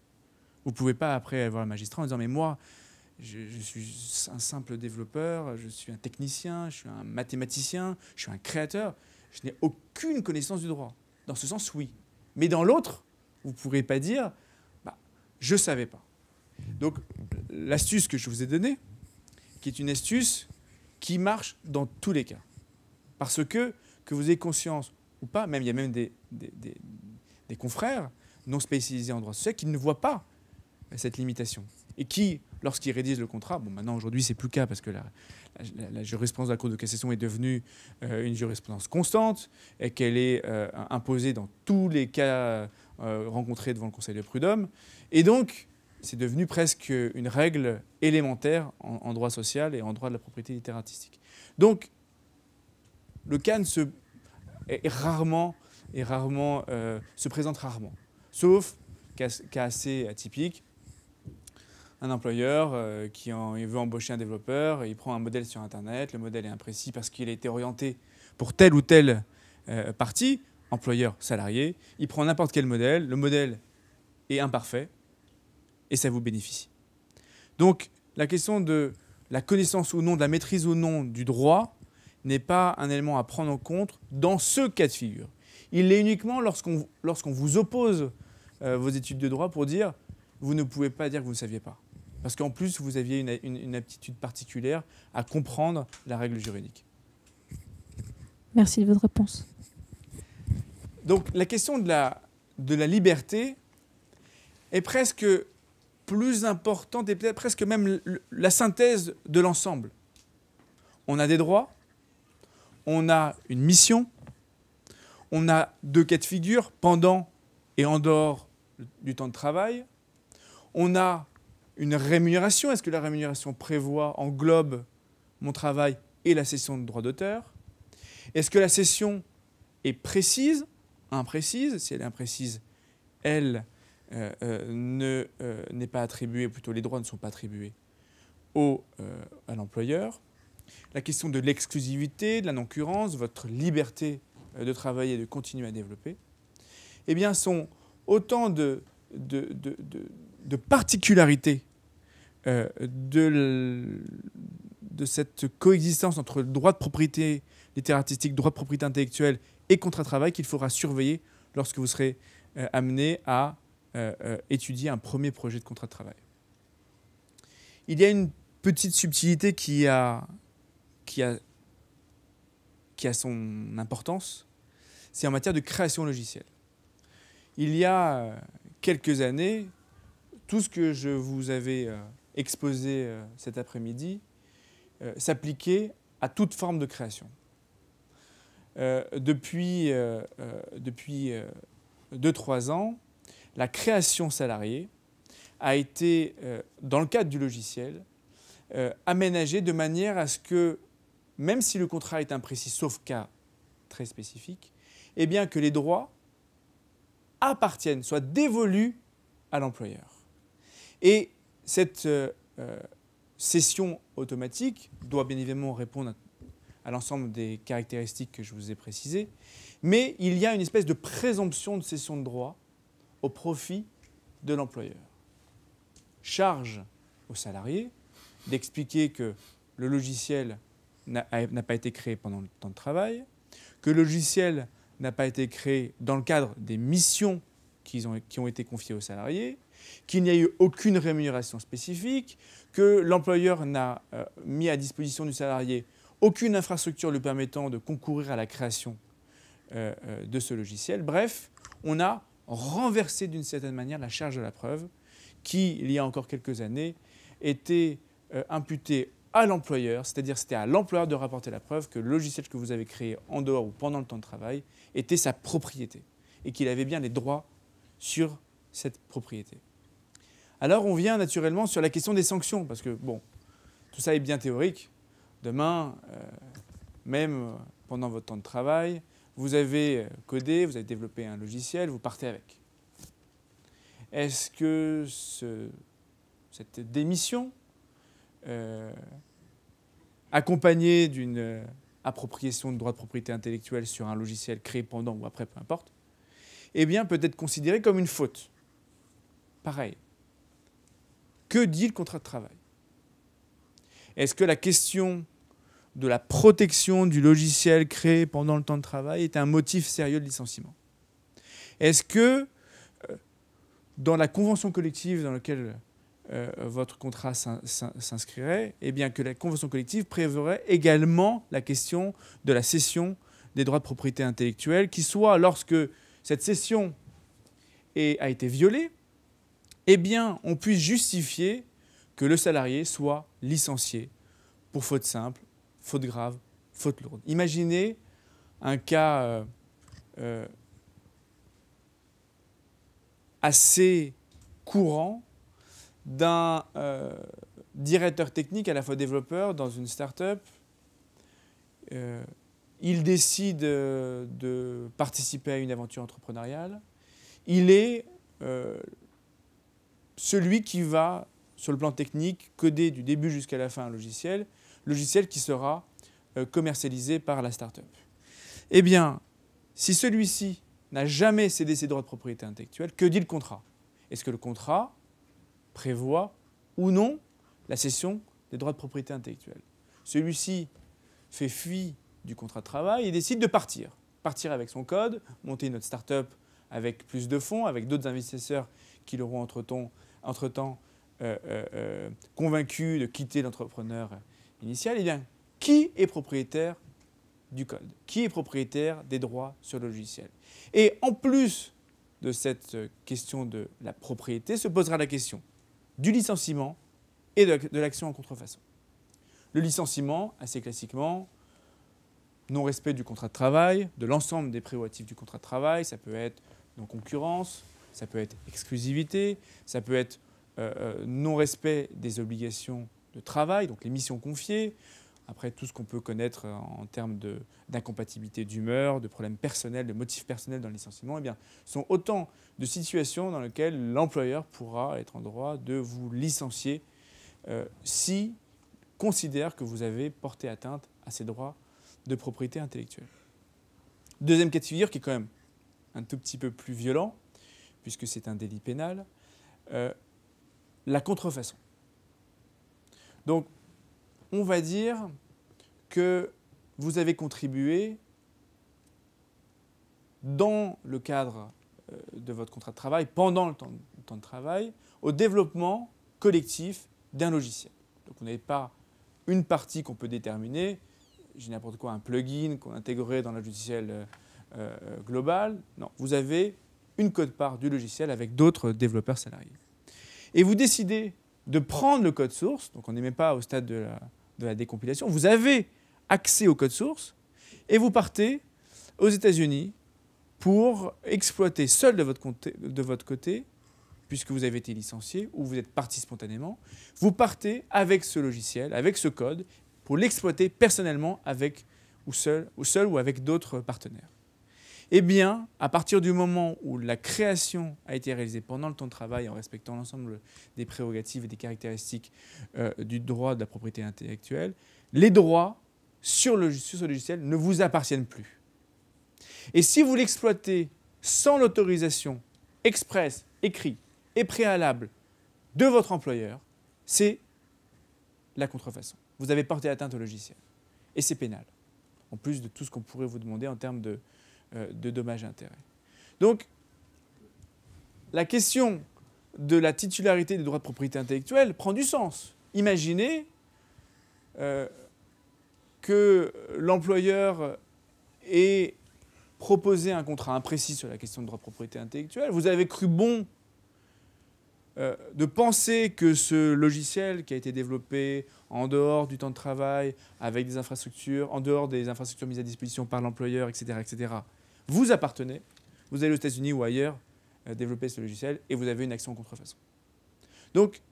Vous ne pouvez pas après voir le magistrat en disant, mais moi, je suis un simple développeur, je suis un technicien, je suis un mathématicien, je suis un créateur, je n'ai aucune connaissance du droit. Dans ce sens, oui. Mais dans l'autre, vous ne pourrez pas dire je ne savais pas. Donc, l'astuce que je vous ai donnée, qui est une astuce qui marche dans tous les cas. Parce que vous ayez conscience ou pas, même il y a même des confrères non spécialisés en droit social qui ne voient pas cette limitation. Et qui, lorsqu'ils rédigent le contrat, bon, maintenant aujourd'hui c'est plus le cas parce que la jurisprudence de la Cour de cassation est devenue une jurisprudence constante et qu'elle est imposée dans tous les cas rencontrés devant le Conseil de prud'homme. Et donc, c'est devenu presque une règle élémentaire en droit social et en droit de la propriété littéraire artistique. Donc, le cas se présente rarement, sauf cas assez atypique. Un employeur il veut embaucher un développeur, il prend un modèle sur Internet, le modèle est imprécis parce qu'il a été orienté pour telle ou telle partie, employeur, salarié, il prend n'importe quel modèle, le modèle est imparfait et ça vous bénéficie. Donc la question de la connaissance ou non, de la maîtrise ou non du droit n'est pas un élément à prendre en compte dans ce cas de figure. Il l'est uniquement lorsqu'on vous oppose vos études de droit pour dire vous ne pouvez pas dire que vous ne saviez pas. Parce qu'en plus, vous aviez une aptitude particulière à comprendre la règle juridique. Merci de votre réponse. Donc la question de la liberté est presque plus importante et peut-être presque même la synthèse de l'ensemble. On a des droits, on a une mission, on a deux cas de figure, pendant et en dehors du temps de travail. On a une rémunération. Est-ce que la rémunération englobe mon travail et la cession de droit d'auteur? Est-ce que la cession est précise, imprécise? Si elle est imprécise, elle n'est pas attribuée, ou plutôt les droits ne sont pas attribués à l'employeur. La question de l'exclusivité, de la non-concurrence, votre liberté de travailler et de continuer à développer, eh bien, sont autant de particularités de cette coexistence entre le droit de propriété littéraire artistique, droit de propriété intellectuelle et contrat de travail qu'il faudra surveiller lorsque vous serez amené à étudier un premier projet de contrat de travail. Il y a une petite subtilité qui a son importance, c'est en matière de création logicielle. Il y a quelques années, tout ce que je vous avais exposé cet après-midi s'appliquait à toute forme de création. Depuis 2-3 ans, la création salariée a été, dans le cadre du logiciel, aménagée de manière à ce que, même si le contrat est imprécis, sauf cas très spécifique, eh bien que les droits appartiennent, soient dévolus à l'employeur. Et cette cession automatique doit bien évidemment répondre à l'ensemble des caractéristiques que je vous ai précisées, mais il y a une espèce de présomption de cession de droit au profit de l'employeur. Charge au salarié d'expliquer que le logiciel n'a pas été créé pendant le temps de travail, que le logiciel n'a pas été créé dans le cadre des missions qui ont été confiées aux salariés, qu'il n'y a eu aucune rémunération spécifique, que l'employeur n'a mis à disposition du salarié aucune infrastructure lui permettant de concourir à la création de ce logiciel. Bref, on a renversé d'une certaine manière la charge de la preuve qui, il y a encore quelques années, était imputée à l'employeur, c'est-à-dire c'était à l'employeur de rapporter la preuve que le logiciel que vous avez créé en dehors ou pendant le temps de travail était sa propriété et qu'il avait bien les droits sur cette propriété. Alors on vient naturellement sur la question des sanctions, parce que bon, tout ça est bien théorique. Demain, même pendant votre temps de travail, vous avez codé, vous avez développé un logiciel, vous partez avec. Est-ce que cette démission, accompagnée d'une appropriation de droits de propriété intellectuelle sur un logiciel créé pendant ou après, peu importe, eh bien peut être considérée comme une faute? Pareil. Que dit le contrat de travail? Est-ce que la question de la protection du logiciel créé pendant le temps de travail est un motif sérieux de licenciement? Est-ce que dans la convention collective dans laquelle votre contrat s'inscrirait, eh bien que la convention collective prévoirait également la question de la cession des droits de propriété intellectuelle, qui soit lorsque cette cession a été violée, eh bien on puisse justifier que le salarié soit licencié pour faute simple, faute grave, faute lourde. Imaginez un cas assez courant d'un directeur technique à la fois développeur dans une start-up. Il décide de participer à une aventure entrepreneuriale. Il est celui qui va, sur le plan technique, coder du début jusqu'à la fin un logiciel qui sera commercialisé par la start-up. Eh bien, si celui-ci n'a jamais cédé ses droits de propriété intellectuelle, que dit le contrat? Est-ce que le contrat prévoit ou non la cession des droits de propriété intellectuelle? Celui-ci fait fi du contrat de travail et décide de partir. Partir avec son code, monter une autre start-up avec plus de fonds, avec d'autres investisseurs qui l'auront entre-temps convaincus de quitter l'entrepreneur initial. Eh bien, qui est propriétaire du code? Qui est propriétaire des droits sur le logiciel? Et en plus de cette question de la propriété, se posera la question du licenciement et de l'action en contrefaçon. Le licenciement, assez classiquement, non-respect du contrat de travail, de l'ensemble des prérogatives du contrat de travail, ça peut être non-concurrence, ça peut être exclusivité, ça peut être non-respect des obligations de travail, donc les missions confiées, après tout ce qu'on peut connaître en termes d'incompatibilité d'humeur, de problèmes personnels, de motifs personnels dans le licenciement, eh bien, sont autant de situations dans lesquelles l'employeur pourra être en droit de vous licencier s'il considère que vous avez porté atteinte à ses droits de propriété intellectuelle. Deuxième cas de figure qui est quand même un tout petit peu plus violent, puisque c'est un délit pénal, la contrefaçon. Donc, on va dire que vous avez contribué, dans le cadre de votre contrat de travail, pendant le temps de travail, au développement collectif d'un logiciel. Donc, vous n'avez pas une partie qu'on peut déterminer, j'ai n'importe quoi, un plugin qu'on intégrerait dans le logiciel global. Non, vous avez une quote-part du logiciel avec d'autres développeurs salariés. Et vous décidez de prendre le code source, donc on n'est même pas au stade de la décompilation, vous avez accès au code source et vous partez aux États-Unis pour exploiter seul de votre côté, puisque vous avez été licencié ou vous êtes parti spontanément, vous partez avec ce logiciel, avec ce code, pour l'exploiter personnellement avec ou seul ou avec d'autres partenaires. Eh bien, à partir du moment où la création a été réalisée pendant le temps de travail en respectant l'ensemble des prérogatives et des caractéristiques du droit de la propriété intellectuelle, les droits sur ce logiciel ne vous appartiennent plus. Et si vous l'exploitez sans l'autorisation expresse, écrite et préalable de votre employeur, c'est la contrefaçon. Vous avez porté atteinte au logiciel. Et c'est pénal, en plus de tout ce qu'on pourrait vous demander en termes de dommages et intérêts. Donc, la question de la titularité des droits de propriété intellectuelle prend du sens. Imaginez que l'employeur ait proposé un contrat imprécis sur la question de droit de propriété intellectuelle. Vous avez cru bon de penser que ce logiciel qui a été développé en dehors du temps de travail, avec des infrastructures, en dehors des infrastructures mises à disposition par l'employeur, etc., vous appartenez, vous allez aux États-Unis ou ailleurs développer ce logiciel et vous avez une action en contrefaçon. Donc,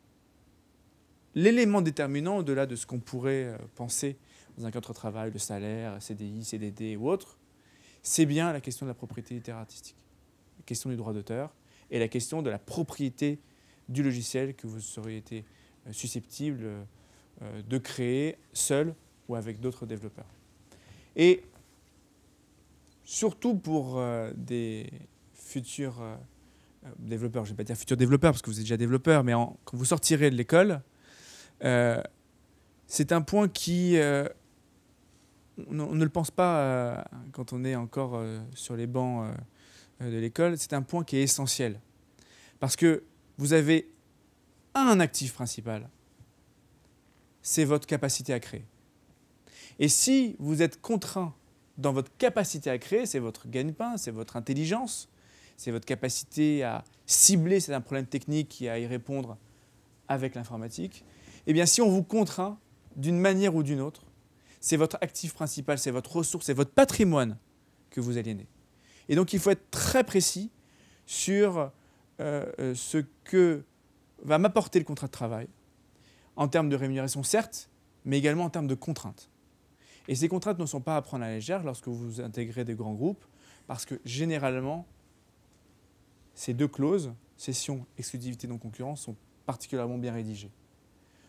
l'élément déterminant, au-delà de ce qu'on pourrait penser dans un cadre de travail, le salaire, CDI, CDD ou autre, c'est bien la question de la propriété littéraire artistique, la question du droit d'auteur et la question de la propriété du logiciel que vous auriez été susceptible de créer seul ou avec d'autres développeurs. Et surtout pour des futurs développeurs, je ne vais pas dire futurs développeurs parce que vous êtes déjà développeur, mais quand vous sortirez de l'école, c'est un point qui, on ne le pense pas quand on est encore sur les bancs de l'école, c'est un point qui est essentiel. Parce que vous avez un actif principal, c'est votre capacité à créer. Et si vous êtes contraint dans votre capacité à créer, c'est votre gagne-pain, c'est votre intelligence, c'est votre capacité à cibler certains problèmes techniques et à y répondre avec l'informatique, eh bien si on vous contraint d'une manière ou d'une autre, c'est votre actif principal, c'est votre ressource, c'est votre patrimoine que vous aliénez. Et donc il faut être très précis sur ce que va m'apporter le contrat de travail, en termes de rémunération certes, mais également en termes de contraintes. Et ces contraintes ne sont pas à prendre à la légère lorsque vous intégrez des grands groupes, parce que généralement, ces deux clauses, cession, exclusivité, non-concurrence, sont particulièrement bien rédigées.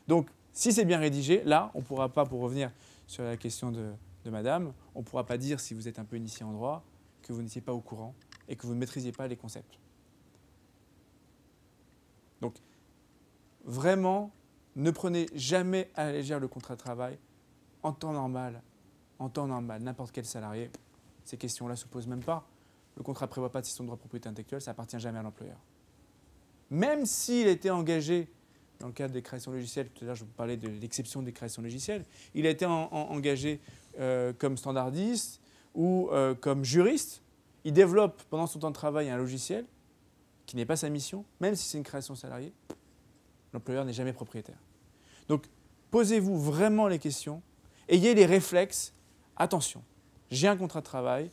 Donc, si c'est bien rédigé, là, on ne pourra pas, pour revenir sur la question de madame, on ne pourra pas dire, si vous êtes un peu initié en droit, que vous n'étiez pas au courant et que vous ne maîtrisiez pas les concepts. Donc, vraiment, ne prenez jamais à la légère le contrat de travail. En temps normal, n'importe quel salarié, ces questions-là ne se posent même pas. Le contrat ne prévoit pas de cession de droit de propriété intellectuelle, ça n'appartient jamais à l'employeur. Même s'il a été engagé dans le cadre des créations logicielles, tout à l'heure je vous parlais de l'exception des créations logicielles, il a été engagé comme standardiste ou comme juriste, il développe pendant son temps de travail un logiciel qui n'est pas sa mission, même si c'est une création salariée, l'employeur n'est jamais propriétaire. Donc, posez-vous vraiment les questions, ayez les réflexes, attention, j'ai un contrat de travail,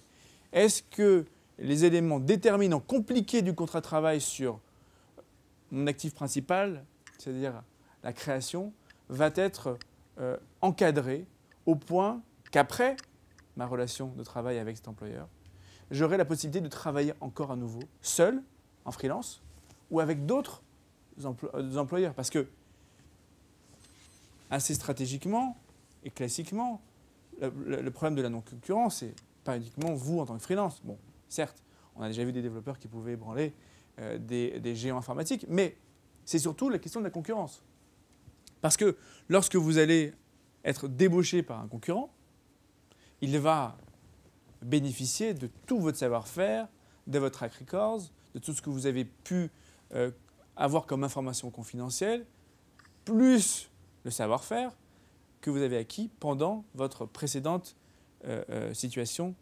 est-ce que les éléments déterminants compliqués du contrat de travail sur mon actif principal, c'est-à-dire la création, va être encadré au point qu'après ma relation de travail avec cet employeur, j'aurai la possibilité de travailler encore à nouveau, seul, en freelance, ou avec d'autres employeurs. Parce que, assez stratégiquement et classiquement, le problème de la non-concurrence, c'est pas uniquement vous en tant que freelance. Bon, certes, on a déjà vu des développeurs qui pouvaient ébranler des géants informatiques, mais c'est surtout la question de la concurrence. Parce que lorsque vous allez être débauché par un concurrent, il va bénéficier de tout votre savoir-faire, de votre track record, de tout ce que vous avez pu avoir comme information confidentielle, plus le savoir-faire que vous avez acquis pendant votre précédente situation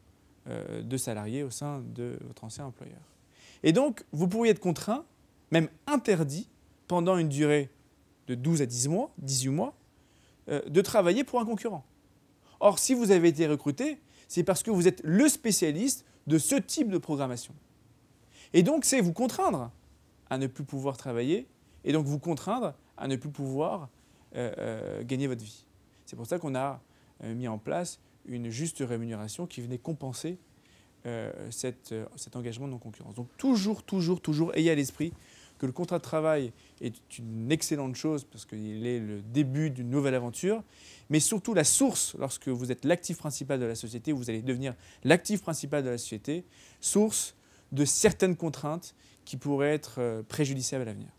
de salarié au sein de votre ancien employeur. Et donc, vous pourriez être contraint, même interdit, pendant une durée de 12 à 18 mois, de travailler pour un concurrent. Or, si vous avez été recruté, c'est parce que vous êtes le spécialiste de ce type de programmation. Et donc, c'est vous contraindre à ne plus pouvoir travailler et donc vous contraindre à ne plus pouvoir gagner votre vie. C'est pour ça qu'on a mis en place une juste rémunération qui venait compenser cet engagement de non-concurrence. Donc toujours, ayez à l'esprit que le contrat de travail est une excellente chose parce qu'il est le début d'une nouvelle aventure, mais surtout la source, lorsque vous êtes l'actif principal de la société, vous allez devenir l'actif principal de la société, source de certaines contraintes qui pourraient être préjudiciables à l'avenir.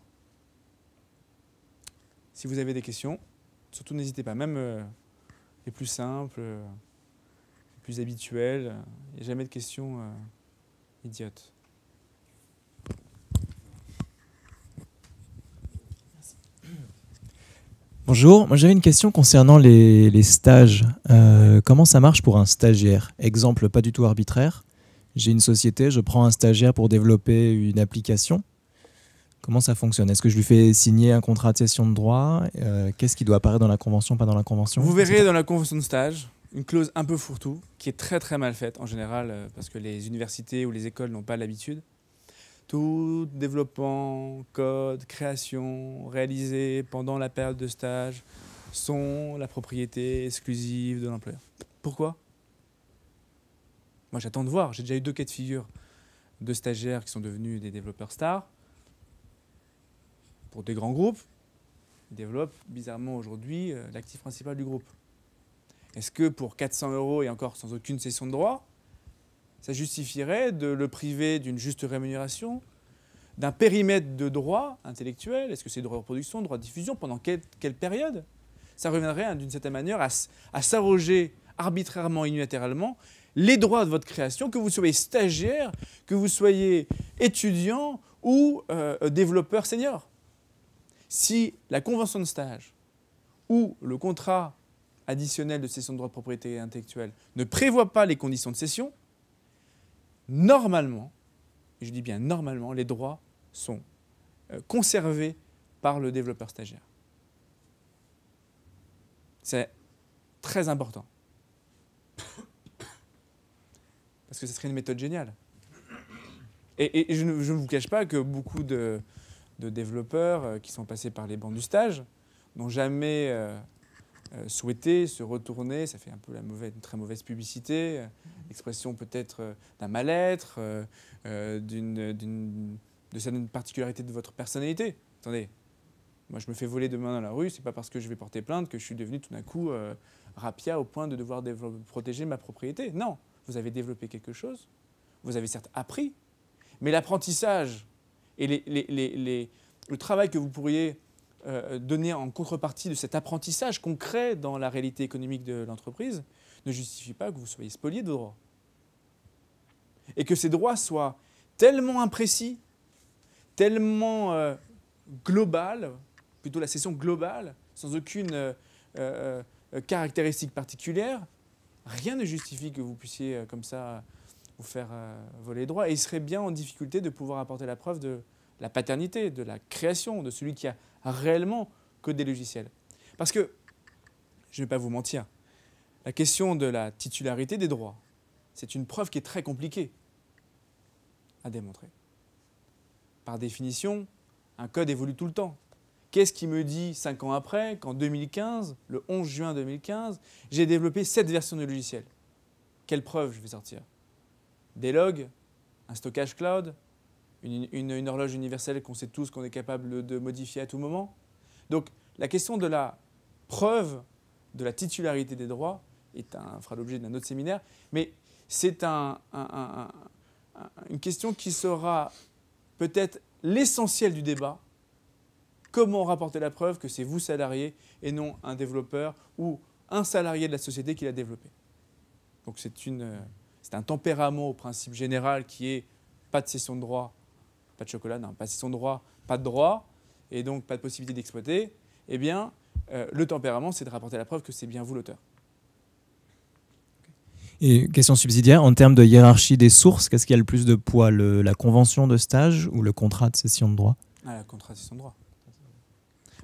Si vous avez des questions, surtout n'hésitez pas, même les plus simples, les plus habituelles, il n'y a jamais de questions idiotes. Bonjour, moi j'avais une question concernant les stages. Comment ça marche pour un stagiaire? Exemple pas du tout arbitraire. J'ai une société, je prends un stagiaire pour développer une application. Comment ça fonctionne? Est-ce que je lui fais signer un contrat de cession de droit? Qu'est-ce qui doit apparaître dans la convention, pas dans la convention? Vous verrez dans la convention de stage une clause un peu fourre-tout, qui est très très mal faite en général, parce que les universités ou les écoles n'ont pas l'habitude. Tout développement, code, création, réalisé pendant la période de stage sont la propriété exclusive de l'employeur. Pourquoi? Moi, j'attends de voir. J'ai déjà eu 2 cas de figure de stagiaires qui sont devenus des développeurs stars pour des grands groupes. Ils développent bizarrement aujourd'hui l'actif principal du groupe. Est-ce que pour 400 € et encore sans aucune cession de droit, ça justifierait de le priver d'une juste rémunération, d'un périmètre de droit intellectuel? Est-ce que c'est droit de reproduction, droit de diffusion? Pendant quelle période? Ça reviendrait d'une certaine manière à s'arroger arbitrairement, unilatéralement, les droits de votre création, que vous soyez stagiaire, que vous soyez étudiant ou développeur senior. Si la convention de stage ou le contrat additionnel de cession de droit de propriété intellectuelle ne prévoit pas les conditions de cession, normalement, et je dis bien normalement, les droits sont conservés par le développeur stagiaire. C'est très important. Parce que ce serait une méthode géniale. Et je ne vous cache pas que beaucoup de développeurs qui sont passés par les bancs du stage n'ont jamais souhaité se retourner. Ça fait un peu une très mauvaise publicité, l'expression peut-être d'un mal-être, de certaines particularités de votre personnalité. Attendez, moi je me fais voler demain dans la rue, c'est pas parce que je vais porter plainte que je suis devenu tout d'un coup rapia au point de devoir protéger ma propriété. Non, vous avez développé quelque chose, vous avez certes appris, mais l'apprentissage et le travail que vous pourriez donner en contrepartie de cet apprentissage concret dans la réalité économique de l'entreprise ne justifie pas que vous soyez spolié de droits. Et que ces droits soient tellement imprécis, tellement global, plutôt la cession globale, sans aucune caractéristique particulière, rien ne justifie que vous puissiez comme ça vous faire voler les droits. Et il serait bien en difficulté de pouvoir apporter la preuve de la paternité, de la création, de celui qui a réellement codé des logiciels. Parce que, je ne vais pas vous mentir, la question de la titularité des droits, c'est une preuve qui est très compliquée à démontrer. Par définition, un code évolue tout le temps. Qu'est-ce qui me dit 5 ans après qu'en 2015, le 11 juin 2015, j'ai développé cette version du logiciel? Quelle preuve je vais sortir? Des logs, un stockage cloud, une horloge universelle qu'on sait tous qu'on est capable de modifier à tout moment. Donc la question de la preuve de la titularité des droits fera l'objet d'un autre séminaire, mais c'est une question qui sera peut-être l'essentiel du débat. Comment rapporter la preuve que c'est vous salarié et non un développeur ou un salarié de la société qui l'a développé? Donc c'est un tempérament au principe général qui est pas de cession de droit, pas de chocolat, non, pas de cession de droit, pas de droit, et donc pas de possibilité d'exploiter. Eh bien, le tempérament, c'est de rapporter la preuve que c'est bien vous l'auteur. Et question subsidiaire, en termes de hiérarchie des sources, qu'est-ce qui a le plus de poids, la convention de stage ou le contrat de cession de droit? Ah, la contrat de cession de droit.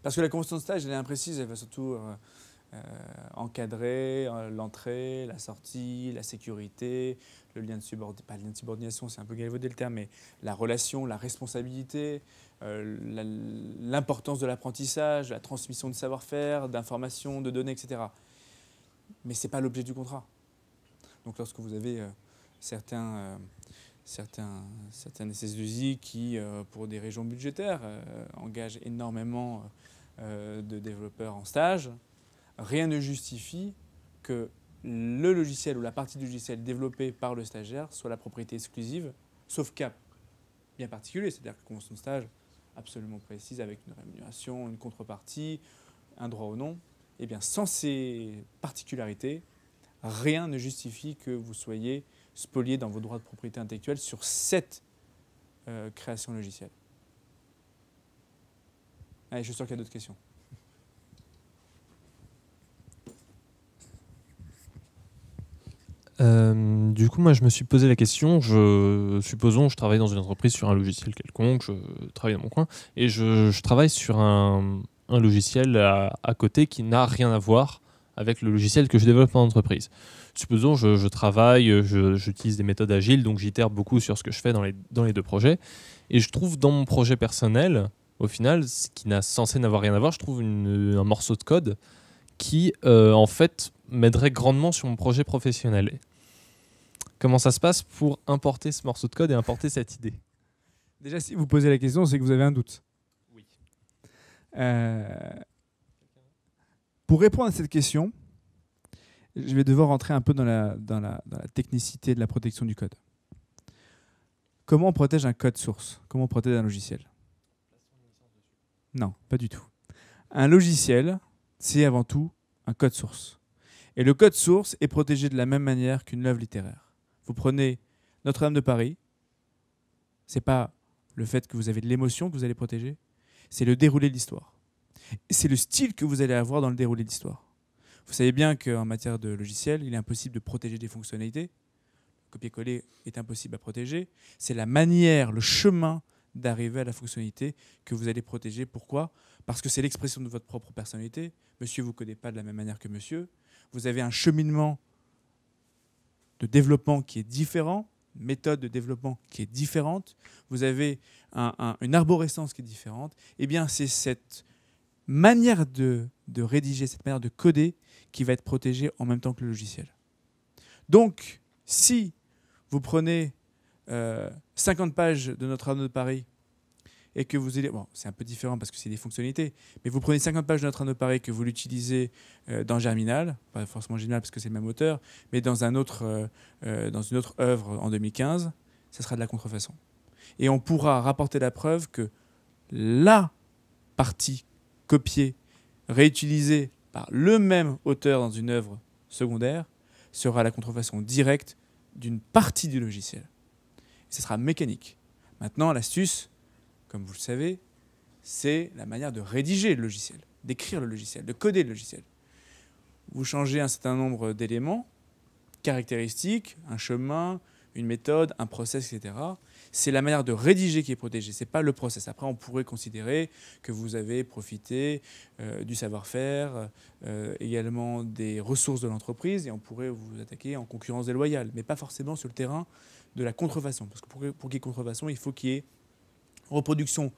Parce que la convention de stage, elle est imprécise, elle va surtout encadrer l'entrée, la sortie, la sécurité, le lien de subordination, pas le lien de subordination, c'est un peu galvaudé le terme, mais la relation, la responsabilité, l'importance de l'apprentissage, la transmission de savoir-faire, d'informations, de données, etc. Mais ce n'est pas l'objet du contrat. Donc lorsque vous avez certaines SS2I qui, pour des raisons budgétaires, engagent énormément de développeurs en stage, rien ne justifie que le logiciel ou la partie du logiciel développée par le stagiaire soit la propriété exclusive, sauf cas bien particulier, c'est-à-dire que la convention de stage absolument précise avec une rémunération, une contrepartie, un droit au nom. Eh bien, sans ces particularités, rien ne justifie que vous soyez spolié dans vos droits de propriété intellectuelle sur cette création logicielle. Allez, je suis sûr qu'il y a d'autres questions. Du coup, moi, je me suis posé la question, supposons je travaille dans une entreprise sur un logiciel quelconque, je travaille dans mon coin, et je travaille sur un logiciel à côté qui n'a rien à voir avec le logiciel que je développe en entreprise. Supposons je travaille, j'utilise des méthodes agiles, donc j'itère beaucoup sur ce que je fais dans les 2 projets, et je trouve dans mon projet personnel, au final, ce qui n'a censé n'avoir rien à voir, je trouve un morceau de code qui, en fait, m'aiderait grandement sur mon projet professionnel. Comment ça se passe pour importer ce morceau de code et importer cette idée? Déjà, si vous posez la question, c'est que vous avez un doute. Oui. Pour répondre à cette question, je vais devoir rentrer un peu dans la technicité de la protection du code. Comment on protège un code source? Comment on protège un logiciel? Non, pas du tout. Un logiciel, c'est avant tout un code source. Et le code source est protégé de la même manière qu'une œuvre littéraire. Vous prenez Notre-Dame de Paris, c'est pas le fait que vous avez de l'émotion que vous allez protéger, c'est le déroulé de l'histoire. C'est le style que vous allez avoir dans le déroulé de l'histoire. Vous savez bien qu'en matière de logiciel, il est impossible de protéger des fonctionnalités. Le copier-coller est impossible à protéger. C'est la manière, le chemin d'arriver à la fonctionnalité que vous allez protéger. Pourquoi? Parce que c'est l'expression de votre propre personnalité. Monsieur, vous ne codez pas de la même manière que monsieur. Vous avez un cheminement de développement qui est différent, une méthode de développement qui est différente. Vous avez une arborescence qui est différente. Eh bien, c'est cette manière de rédiger, cette manière de coder qui va être protégée en même temps que le logiciel. Donc, si vous prenez 50 pages de Notre-Dame de Paris et que vous allez... Bon, c'est un peu différent parce que c'est des fonctionnalités, mais vous prenez 50 pages de Notre-Dame de Paris que vous l'utilisez dans Germinal, pas forcément Germinal parce que c'est le même auteur, mais dans une autre œuvre en 2015, ça sera de la contrefaçon. Et on pourra rapporter la preuve que la partie copiée, réutilisée par le même auteur dans une œuvre secondaire, sera la contrefaçon directe d'une partie du logiciel. Et ce sera mécanique. Maintenant, l'astuce, comme vous le savez, c'est la manière de rédiger le logiciel, d'écrire le logiciel, de coder le logiciel. Vous changez un certain nombre d'éléments, caractéristiques, un chemin, une méthode, un process, etc. C'est la manière de rédiger qui est protégée, ce n'est pas le process. Après, on pourrait considérer que vous avez profité du savoir-faire, également des ressources de l'entreprise, et on pourrait vous attaquer en concurrence déloyale, mais pas forcément sur le terrain de la contrefaçon. Parce que pour qu'il y ait contrefaçon, il faut qu'il y ait reproduction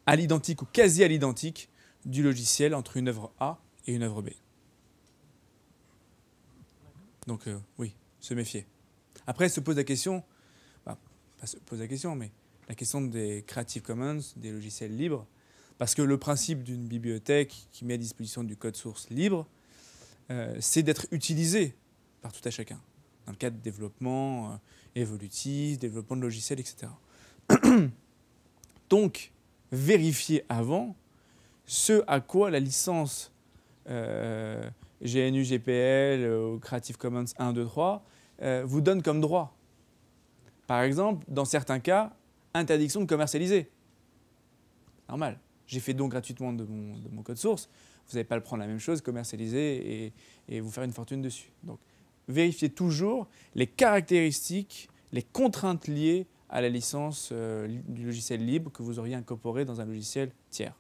à l'identique ou quasi à l'identique du logiciel entre une œuvre A et une œuvre B. Donc oui, se méfier. Après, se pose la question, pas se pose la question, mais la question des Creative Commons, des logiciels libres, parce que le principe d'une bibliothèque qui met à disposition du code source libre, c'est d'être utilisé par tout à chacun, dans le cadre de développement évolutif, développement de logiciels, etc. Donc, vérifiez avant ce à quoi la licence GNU, GPL, Creative Commons 1, 2, 3 vous donne comme droit. Par exemple, dans certains cas, interdiction de commercialiser. Normal. J'ai fait don gratuitement de mon code source. Vous n'allez pas le prendre la même chose, commercialiser et vous faire une fortune dessus. Donc, vérifiez toujours les caractéristiques, les contraintes liées à la licence du logiciel libre que vous auriez incorporé dans un logiciel tiers.